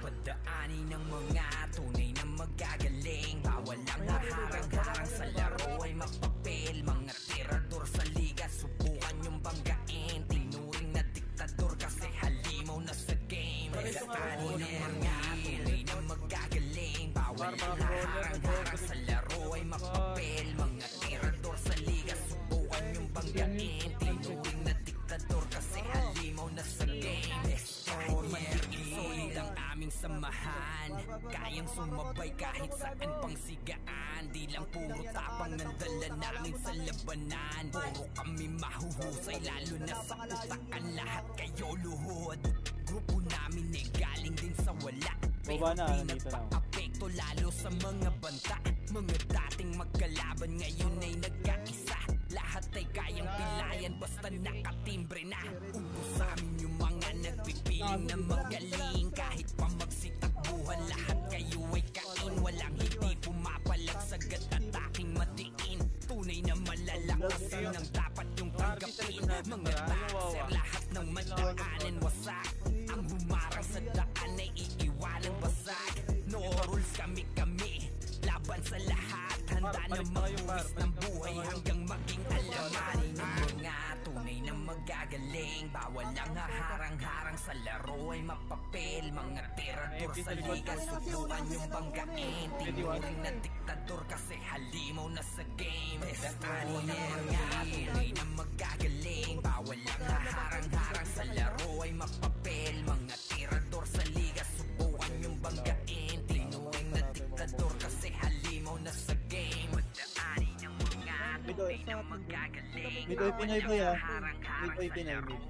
Padaanin ng mga tunay na magagaling. Bawal ang haharang-harang sa laro ay mapapel. Mga tirador sa liga, subukan yung banggain. Tinuring na diktador kasi halimaw na sa game. Padaanin ng mga tunay na magagaling. Bawal ang haharang-harang sa laro ay mapapel. Mga tirador sa liga, subukan yung banggain. Tinuring na diktador kasi halimaw na sa game. Kahit maliit, solid ang aming samahan. Kayang sumabay kahit saan pang sigaan. Di lang puro tapang ng dala namin sa labanan. Puro kami mahuhusay, lalo na sa utakan. Lahat kayo luhod. Grupo namin ay galing din sa wala. Pero di nagpa-apekto lalo sa mga banta. Mga dating magkalaban ngayon ay nagkaisa. Lahat ay kayang pilayan bayan basta nakatimbre na. Ubos sa amin yung mga nagpipiling na magaling. Kahit pa magsitakbuhan lahat kayo ay kain. Walang hindi pumapalag sagat at aking matiin. Tunay na malalakas ang dapat yung tanggapin. Mga taxer lahat ng madaanan wasak. Ang humarang sa daan ay iiwanan basag. No rules kami-kami, laban sa lahat. Handa na magbuwis ng buhay hanggang maging alamanin ng mga tunay na magagaling. Bawal ang haharang-harang sa laro ay mapapel. Mga tirador sa liga, subukan yung banggain. Tinuring na diktador kasi halimaw na sa game. Destiny ng mga tunay na magagaling. Bawal ang haharang-harang sa laro ay mapapel. Mga tirador sa liga, subukan yung banggain. Tinuring na diktador kasi halimaw na sa game. Destiny ng mga tunay na magagaling. Mito yung Pinay boy ah. Mito yung Pinay mid.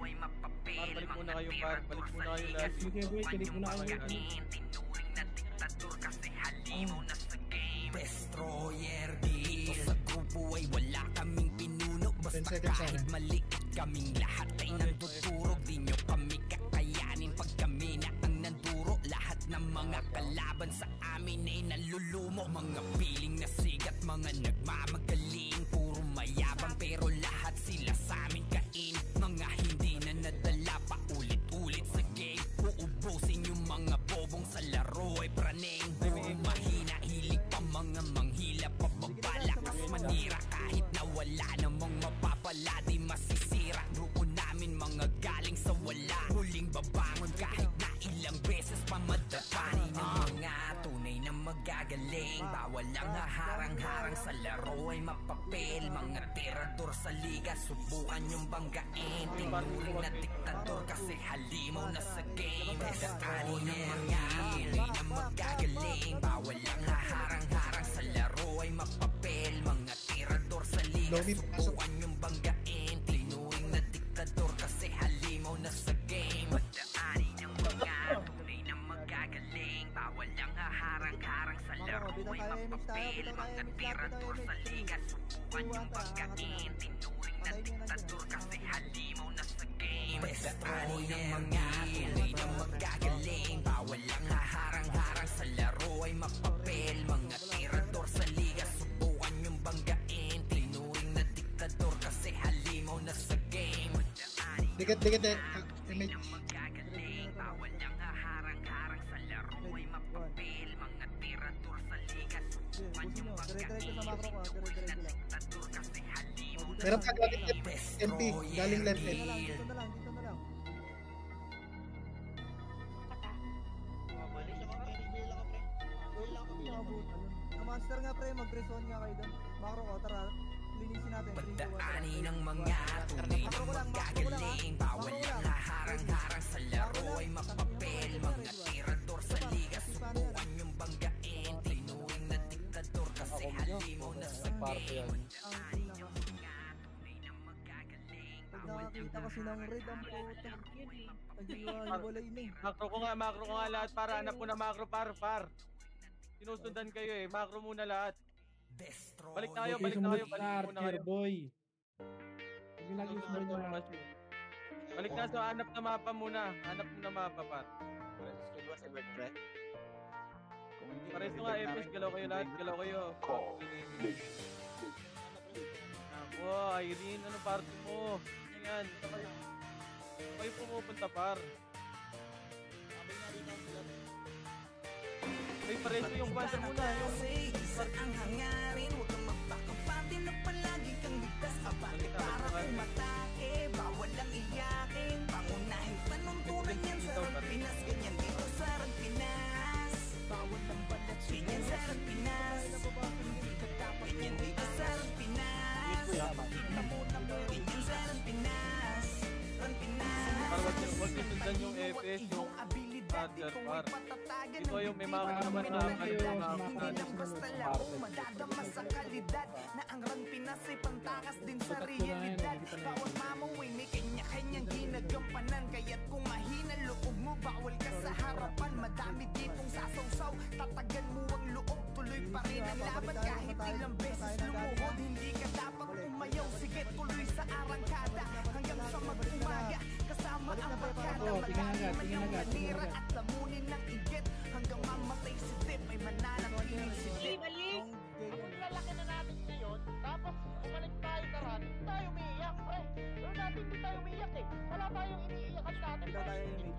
Balik muna kayo par. Balik muna kayo lahat. Sige boy, kinig muna kayo. Tinuring na diktador kasi halimaw na sa game. Destroyer dito sa grupo ay wala kaming pinuno. Basta kahit maliit kaming lahat ay nandudurog. Di nyo kami kakayanin pag kami na ang nanduro. Lahat ng mga kalaban sa amin ay nalulumo. Mga piling na sigat, mga nagmamagaling. Puro mayabang pero lahat sila sa amin kain. Mga hindi na nadala pa ulit-ulit sa game. Uubusin yung mga bobong sa laro ay praneng. Puro mahina, hilig pa mga manghila. Pababalakas manira kahit na wala namang mapapala. Di masisira grupo namin mga galing sa wala. Muling babangon kahit na ilang beses pa madapani ng mga tunay na magagaling. Bawal ang haharang-harang sa laro ay mapapel. Mga tirador sa liga, subukan yung banggain. Tinuring na diktador kasi halimaw na sa game. Destiny ng mga tunay na magagaling. Bawal ang haharang-harang sa laro ay mapapel. Mga tirador sa liga, subukan yung banggain. Tinuring na diktador kasi halimaw na sa game. Destiny ng mga tunay na magagaling. Bawal ang haharang-harang sa laro ay mapapel. Mga tirador sa liga, subukan yung banggain. Tinuring na diktador kasi halimaw na sa game. Destiny ng mga tunay na magagaling. Bawal ang haharang-harang sa laro ay mapapel. Mga tirador sa liga, subukan yung banggain. Tinuring na diktador kasi halimaw na sa game. Dikit eh. Image. Bawal ang haharang-harang sa laro ay mapapel. Mga tirador sa liga, subukan yung banggain. Diktador kasi halimaw na Meron sa pa galing game. MP, galing left Dito end. na lang, dito na lang, dito na lang. Master nga pre, mag-reson nga kayo doon. Macro ko, tara. Linisin natin. Pagdaani ng mga tunay na magagaling. Bawal ang haharang-harang sa laro ay mapapel. Mga tirador sa liga, subukan yung banggain. Tinuring na diktador kasi halimaw na sa game. Pag nakakita kasi ng red, ang puta. Nag-iwalay na eh. Macro ko nga lahat para hanap ko na macro par. Sinusundan kayo eh, macro muna lahat. Balik na kayo, balik muna kayo. Boy. Sige lagi sa Balik na sa hanap na mapa muna. Hanap mo na mapa par. Pares ko nga, Epis, galaw kayo lahat, galaw kayo. Ako, Irene, ano party mo? Ayan, kayo pumupunta par. Ay, pares ko yung banter muna. Isa ang hangarin, huwag kang magpakapati na palagi kang ligtas. Abante para kung matake, bawal lang iyakin. Pangunahin panuntunan yan sa Pinas. Ganyan dito sa Pinas. Bawal lang balat, ganyan sa Pinas. Ganyan dito sa Pinas. Ganyan sa Pinas. Para wag nyo sundan yung Epis, yung partner par. Ito yung may mga naman na basta laro, madadama sa kalidad. Na ang Run Pinas ay pantakas din sa realidad. Bawat mamaway may kanya-kanyang ginagampanan. Kaya't kung mahina loob mo, bawal ka sa harapan. Madami ditong sasawsaw, tatagan mo ang loob. Tuloy pa rin ang laban kahit ilang beses lumuhod. Hindi ka dapat umayaw, sige tuloy sa arangkada. Oo, tingnan agad, tingnan agad, tingnan agad. At lamunin ng igit hanggang mamatay si Tip ay mananatiling si Tip. Kung lalaki na natin ngayon, tapos bumalik tayo sa run, tayo umiiyak, pre. Pero dati hindi tayo umiiyak eh. Wala tayong iniiyakan sa atin.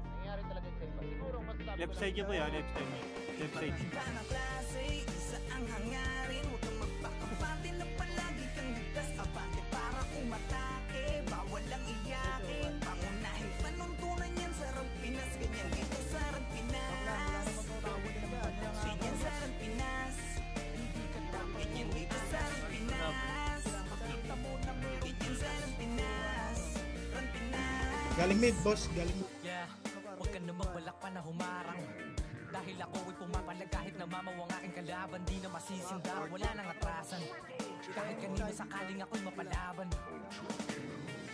Nangyari talaga yung selva. Siguro mas sabi Left side niyo po yan, left side. Left side. Tanang klase, isa ang hangarin. Huwag kang magpakapante na palagi kang ligtas. Abante para umatake, bawal lang iyakin. Pangunahin panuntunan yan sa Rampinas. Ganyan dito sa Rampinas. Ganyan sa Rampinas. Ganyan dito sa Rampinas. Makita mo na ganyan sa Rampinas. Rampinas. Galing mid, boss. Galing mid. Yeah, huwag ka namang balakpan na humarang. Dahil ako ay pumapalag kahit namamaw ang aking kalaban. Di na masisinda, wala nang atrasan. Kahit kanino sakaling ako'y mapalaban.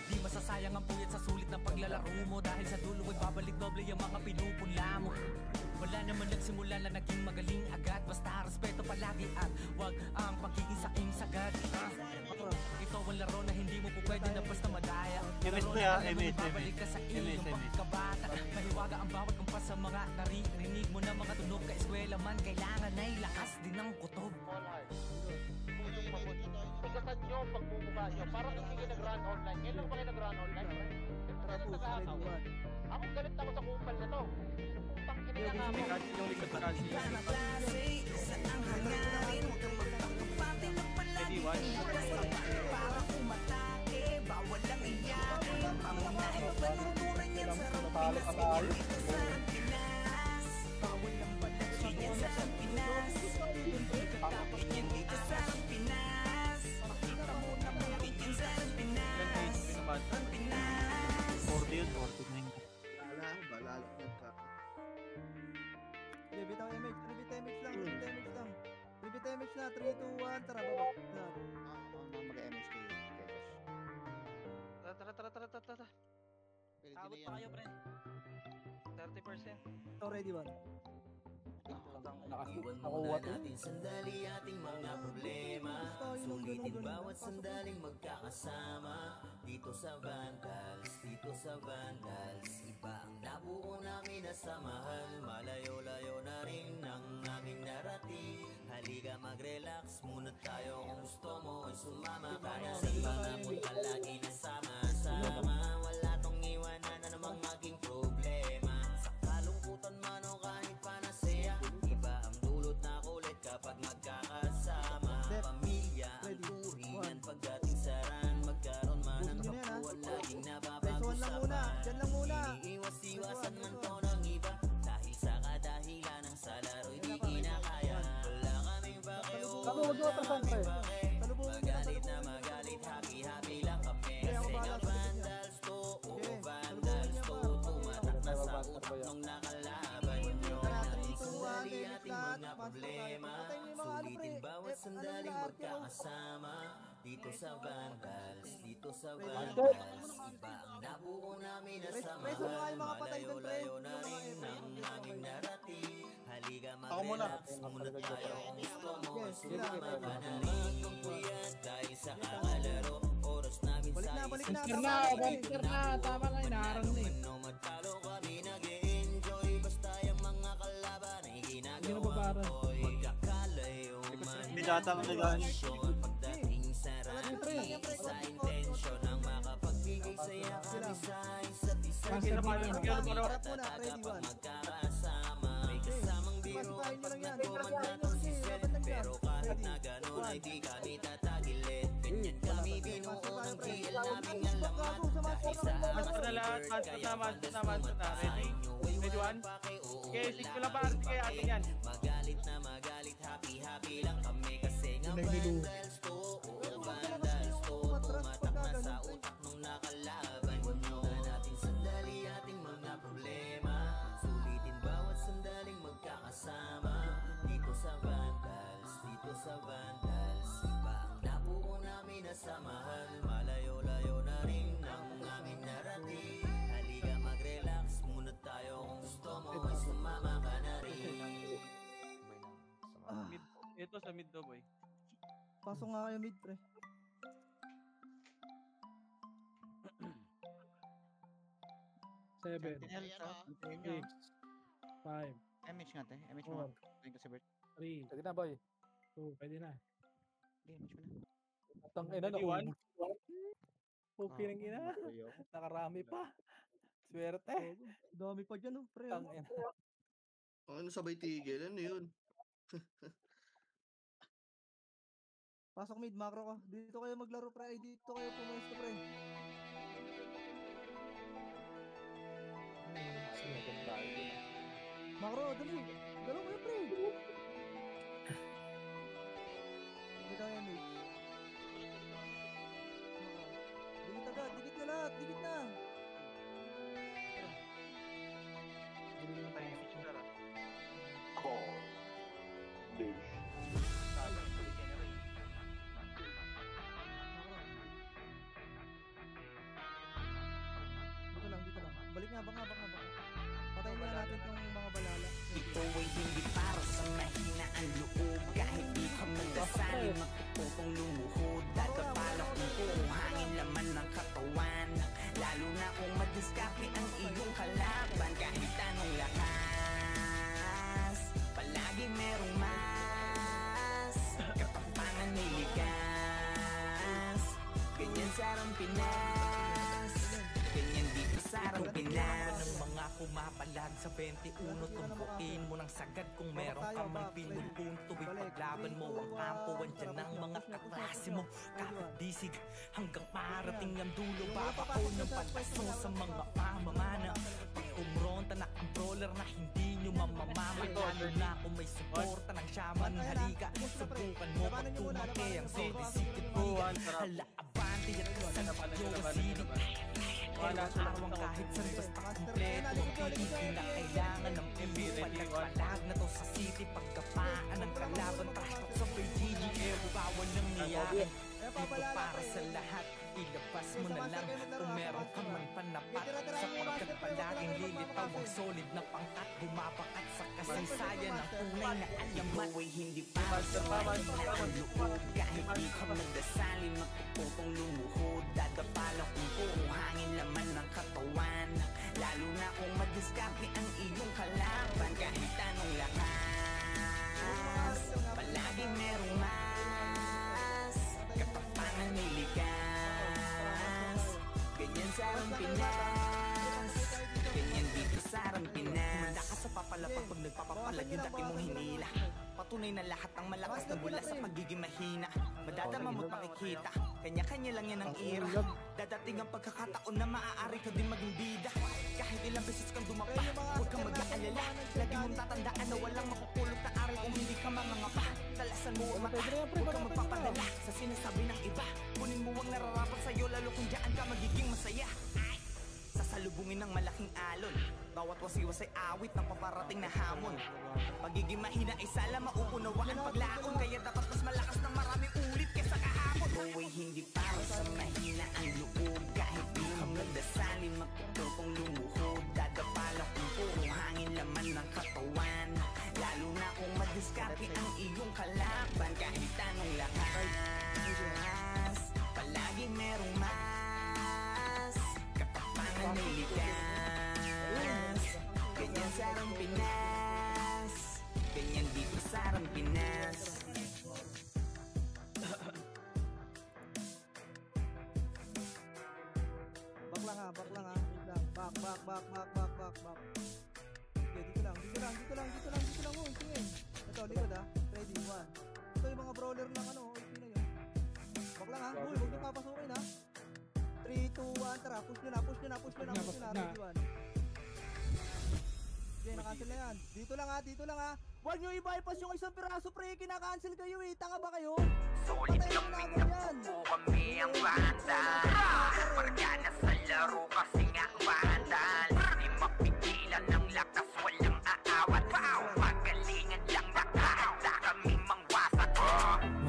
Di masasayang ang puyat sa sulit ng paglalaro mo. Dahil sa dulo ay babalik doble yung mga pinupunla mo. Wala naman nagsimula na naging magaling agad. Basta respeto palagi at wag ang pagiging saking sagad. Ito ang laro na hindi mo po pwede na basta madaya. MS Laro po na ya, alam mo MS, babalik ka sa iyong pagkabata. Mahiwaga ang bawat kumpas sa mga naririnig mo na mga tunog ka eskwela man. Kailangan ay lakas din ng kutob. all hard. Pagkasad nyo, pagmumukha nyo, parang hindi kayo nag-run online. Ngayon lang ba kayo nag-run online? Ganun nag-aakaw. Ako galit ako sa kumpal na to. Putang ina nga ako. Kasi yung likod kasi. Tanang klase, isa ang hangarin. Huwag kang magpakapante na palagi kang ligtas. Para umatake, bawal lang iyakin. Pangunahin panuntunan yan sa Rampinas. Ganyan dito sa Rampinas. Bawal lang balat, ganyan sa Rampinas. Ganyan dito sa Rampinas. Makita mo na mo, ganyan sa Rampinas. Rampinas. 40 yun, 49. Balala ka. Okay, bitaw MX. Repeat MX lang. Repeat MX lang. Repeat MX na. 3, 2, 1. Tara, baba. Na. Mag-MS kayo. Tara. Abot pa kayo, pre. 30%. Ito, ready one. Nakuha natin sandali ating mga problema. Sulitin bawat sandaling magkakasama. Dito sa Vandals, dito sa Vandals. Iba ang nabuo namin na samahan. Malayo-layo na rin ang aming narating. Halika mag-relax muna tayo. Kung gusto mo ay sumama ka na. Sa mga punta lagi nasama-sama. Wala tong iwanan na namang maging problema. Sa kalungkutan man o kahit panasaya. Iba ang dulot na kulit kapag magkakasama. Pamilya ang turingan pagdating sa ran. Magkaroon man ang kapuan laging napapag-usapan. Iniiwas-iwasan man to ng iba. Dahil sa kadahilan ng sa laro'y di kinakaya. Wala kaming bakeo, wala kaming bake. Magalit na magalit, happy-happy lang kami. Kasi nga Vandals to, Vandals to. Tumatak na sa utak nung nakalaban nyo. Natin sandali ating mga problema. Sulitin bawat sandaling magkakasama. Dito sa Vandals, dito sa Vandals. Iba ang nabuo namin na samahan. Malayo-layo na rin ang aming narating. Halika mag-relax muna tayo. Kung gusto mo, sumama ka na rin. Kung puyat dahil sa kakalaro. Oras namin sa isang Balik na. Tama nga, inaarang na eh. Matalo kami nag-e-enjoy. Basta yung mga kalaban ay ginagawa ko'y magkakalayo man. May data ka nag-ano. Pagdating sa rati, sa intensyon ang makapagbigay saya kami sa isa't isa. Tatataga pag magkakasama. May kasamang biro kapag nagkumandatong si Seth. Pero kahit na gano'n ay di kami tatagilid. Ganyan kami binuo ng GL naming alamat. Dahil sa aming kaya pandas pumatay. Ready one? Okay, 6 ko lang ba? Sige, atin yan. Magalit na magalit, happy-happy lang kami. Kasi nga Vandals to, Vandals to. Tumatak na sa utak nung nakalaban nyo. Natin sandali ating mga problema. Sulitin bawat sandaling magkakasama. Dito sa Vandals, dito sa Vandals. Iba ang nabuo namin na samahan. Malayo-layo na rin ang aming narating. Halika mag-relax muna tayo. Kung gusto mo ay sumama ka na rin. Mid, ito sa mid to, boy. Pasok nga kayo mid, pre. 7, Sentinel, 6, 5, MH nga, te. MH mo. 4, Thank you, Bert. 3, Sige na, boy. 2, pwede na. MH mo na. Tang ina na. Okay ng ina. Nakarami pa. Swerte. Dami pa dyan, pre. Tang ina. Ano sabay tigil? Ano yun? Pasok mid, macro ko. Dito kayo maglaro, pre. Dito kayo pumesto, pre. Macro, dali. Dalo kayo, pre. Dito kayo, mid. Dikit agad. Dikit na lahat. Dikit na. Dito lang. Balik nga, baka. Patayin nga natin itong mga balala. Ito ay hindi para sa mahina ang loob. Kahit di ka magdasali, magtututong lumuhod. Dadapala kung puro hangin laman ng katawan. Lalo na kung madiskarte ang iyong kalaban. Kahit anong lakas, palagi merong mas. Kapampangan may ligas. Ganyan sarang Pinas. Ganyan dito sarang Pinas. Mga pumapalag sa 21, tumpukin mo ng sagad kung meron ka man pinupunto. Ipaglaban mo ang kampo, andyan ang mga kaklase mo. Kapag-disig hanggang marating ang dulo, babaw ng pagpaso sa mga pamamana. Pag-umronta na ang brawler na hindi nyo mamamama. Lalo na kung may suporta ng shaman, halika. Subukan mo pag tumaki ang sedi-sikit liga. Hala, abante at kasan pa yung sili. Wala awang kahit saan basta kompleto. Hindi na kailangan ng palag na to sa city. Pagkapaan ng kalaban, trashtalk sa PGG. Bawal ng niyain, dito para sa lahat. Ilabas mo na lang kung meron ka man panapat. Sapagkat palaging lilitaw ang solid na pangkat. Bumabakat sa kasaysayan ng tunay na alamat. Buhay hindi para sa mahina ang loob. Kahit di ka magdasali, magtututong lumuhod. Dadapala kung puro hangin laman ng katawan. Lalo na kung madiskarte ang iyong kalaban. Kahit anong lakas, palaging merong mas. Kapampangan may ligas. Ganyan sarang Pinas. Ganyan dito sarang Pinas. Mula ka sa papalapag pag nagpapapalag yung dati mong hinila. Patunay na lahat ng malakas na mula sa pagiging mahina. Madadama mo't makikita, kanya-kanya lang yan ang ira. Dadating ang pagkakataon na maaari ka din maging bida. Kahit ilang beses kang dumapa, huwag kang mag-aalala. Lagi mong tatandaan na walang mapupulot na aral kung hindi ka mangangapa. Talasan mo ang mata, huwag kang magpapadala sa sinasabi ng iba. Kunin mo ang nararapat sa'yo, lalo kung dyan ka magiging masaya. Sasalubungin ng malaking alon, bawat wasiwas ay awit ng paparating na hamon. Pagiging mahina ay sala mauunawaan paglaon. Kaya dapat mas malakas ng maraming ulit kesa kahapon. Buhay hindi para sa mahina ang loob. Kahit di ka magdasali, magtututong lumuhod. Dadapala kung puro hangin laman ng katawan. Lalo na kung madiskarte ang iyong kalaban. Kahit anong lakas, palaging merong mas. Kapampangan may ligas. Ganyan sarang Pinas. Ganyan dito sarang Pinas. Back lang ha. Wait lang. Back. Okay, dito lang. Oh, tingin. Ito, likod ha. Ready, 1. Ito yung mga brawler ng ano, IP na yun. Back lang ha. Uy, huwag nyo papasukin ha. 3, 2, 1, tara. Push nyo na. Ready, 1. Okay, na-cancel na yan. Dito lang ha. Huwag nyo i-bypass yung isang piraso, pre. Kina-cancel kayo eh. Tanga ba kayo? Solid kami napupo kami ang bandal. Margana sa laro kasi nga bandal. Di mapigilan ng lakas, walang aawat. Pagalingan lang nakahanda kaming mangwasak.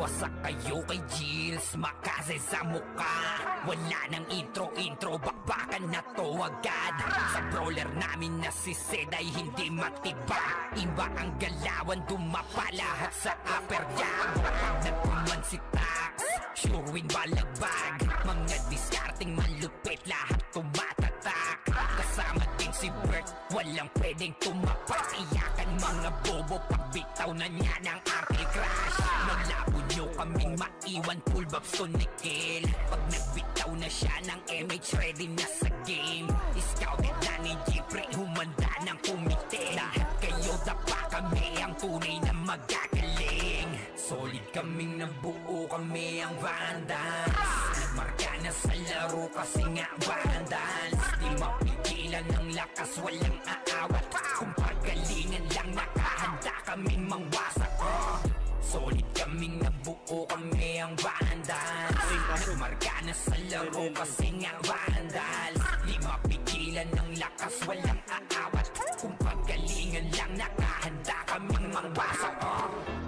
Wasak kayo kay Gilles, makase sa mukha. Wala nang intro, bakbakan na to agad. Sa brawler namin na si Zed ay hindi matibag. Iba ang galawan, dumapa lahat sa upper jab. Nagpuman si Tax, sure win balagbag. Mga diskarting malupit, lahat tumatatak. Kasama din si Bert, walang pwedeng tumapat. Iyakan mga bobo pagbitaw na niya ng Uncle Crush. Naglabo nyo kaming maiwan, full babs to Nickel. Pag nagbitaw na siya ng MH, ready na sa game. Scouted na ni Jeffrey, humanda ng kumite. Lahat kayo dapa kami, ang tunay na magagaling. Solid kaming nabuo, kami ang Vandals. Nagmarka na sa laro kasi nga Vandals. Di mapigilan ng lakas, walang aawat. Kung pagalingan lang, nakahanda kaming mangwasak. Solid kaming nabuo, kami ang Vandals. Nagmarka na sa laro kasi nga Vandals. Di mapigilan ng lakas, walang aawat. Kung pagalingan lang, nakahanda kaming mangwasak.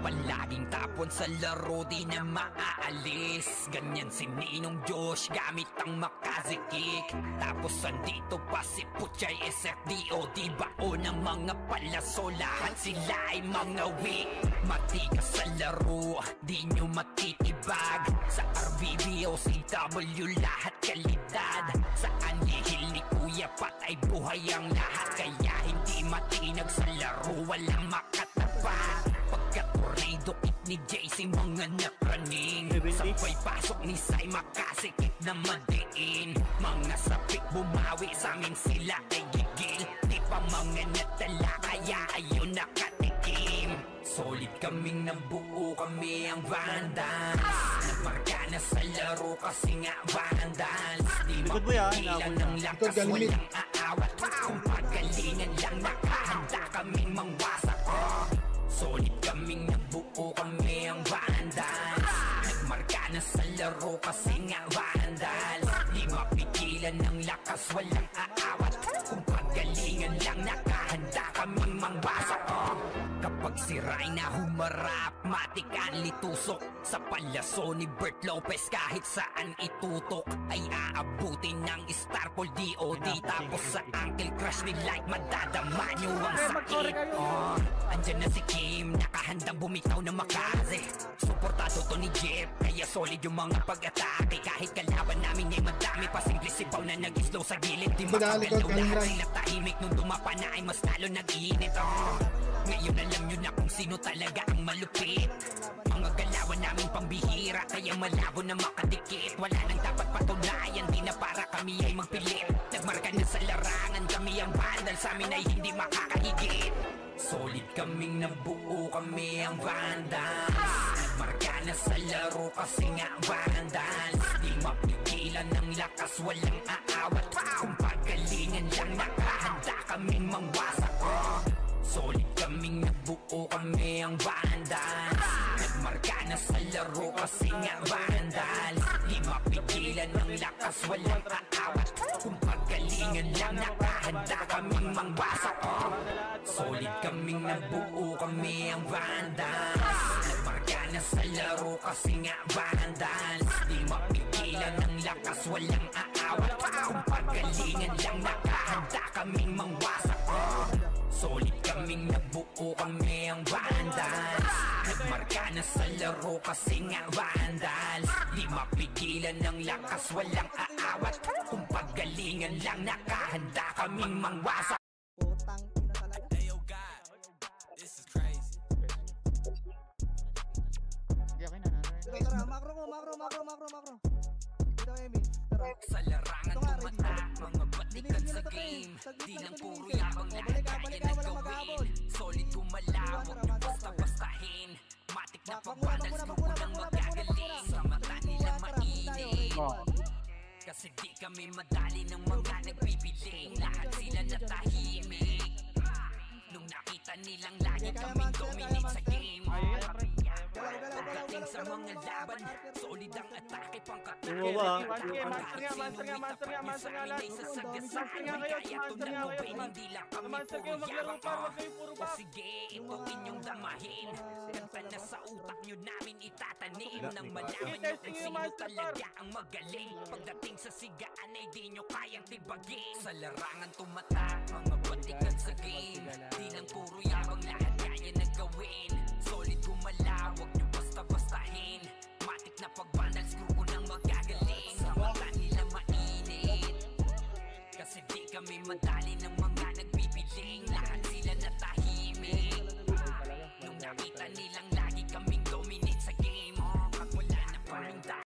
Palaging tapon sa laro, di na maaalis. Ganyan si Ninong Josh, gamit ang makazikik. Tapos andito pa si Puchay SFDO. Di bao ng mga palaso, lahat sila ay mga weak. Matikas sa laro, di nyo matitibag. Sa RBB o CW, lahat kalidad. Sa anihil ni Kuya Pat ay buhay ang lahat. Kaya hindi matinag sa laro, walang makatapat. Pagka-tornado kit ni JC, mga napraning. Sabay pasok ni Sai, makasikip na madiin. Mga sapik bumawi, sa amin sila ay gigil. Di pa mga natala, kaya ayun nakatikim. Solid kaming nabuo, kami ang Vandals. Nagmarka na sa laro kasi nga Vandals. Di mapigilan ng lakas, walang aawat. Kung pagalingan lang, nakahanda kaming mangwasak. Solid kaming nabuo, kami ang Vandals. Nagmarka na sa laro kasi nga Vandals. Di mapigilan ng lakas, walang aawat. Kung pagalingan lang, nakahanda kaming mangwasak. Kapag si Rayna humarap, matik ang litusok. Sa palaso ni Bert Lopez, kahit saan itutok ay aabutin ng Starpol DOD. Tapos sa Uncle Crush ni Light, madadama nyo ang sakit. Andyan na si Kim, nakahandang bumitaw na makaze. Suportado to ni Jeff, kaya solid yung mga pag-atake. Kahit kalaban namin ay madami, pasingli sipaw na nag-slow sa gilid. Di makagalaw lahat, sila tahimik nung dumapa na ay mas lalo nag-iinit. Ngayon alam nyo na kung sino talaga ang malupit. Mga galawan namin pambihira, kaya malabo na makadikit. Wala nang dapat patunayan, di na para kami ay magpilit. Nagmarka na sa larangan, kami ang Vandals, sa amin ay hindi makakahigit. Solid kaming nabuo, kami ang Vandals. Nagmarka na sa laro kasi nga Vandals. Di mapigilan ng lakas, walang aawat. Kung pagalingan lang, nakahanda kaming mangwasak. Solid kaming nabuo, kami ang Vandals. Nagmarka na sa laro kasi nga Vandals. Di mapigilan ng lakas, walang aawat. Kung pagalingan lang, nakahanda kaming mangwasak. Solid kaming nabuo, kami ang Vandals. Nagmarka na sa laro kasi nga Vandals. Di mapigilan ng lakas, walang aawat. Kung pagalingan lang, nakahanda kaming mangwasak. Solid kaming nabuo, kami ang Vandals. Nagmarka na sa laro kasi nga Vandals. Di mapigilan ng lakas, walang aawat. Kung pagalingan lang, nakahanda kaming mangwasak. Ayo God, this is crazy. Tara, makro. Ito, Emil. Sa larangan tumatak, mga batikan sa game. Di lang puro yabang, lahat kaya na gawin. Solid gumalawag, yung basta-bastahin. Matik na pag-Vandals, grupo ng magagaling. Sa mata nila mainit, kasi di kami madali ng mga nagbibiling. Lahat sila natahimik nung nakita nilang lagi kaming dominate sa game. Pagdating sa mga laban, solid ang atake, pangkatake. Monster nga lahat. Kaya tunawin, hindi lang kami puro yabang. O sige, ito inyong damahin. Kanta na sa utak nyo namin itatanim. Nang malaman nyo kung sino talaga ang magaling. Pagdating sa sigaan ay di nyo kayang tibagin. Sa larangan tumatak, mga batikan sa game. Di lang puro yabang, lahat kaya na gawin. Solid gumalaw, wag nyo basta-bastahin. Matik na pag-Vandals, grupo ng magagaling. Sa mata nila mainit, kasi di kami madali ng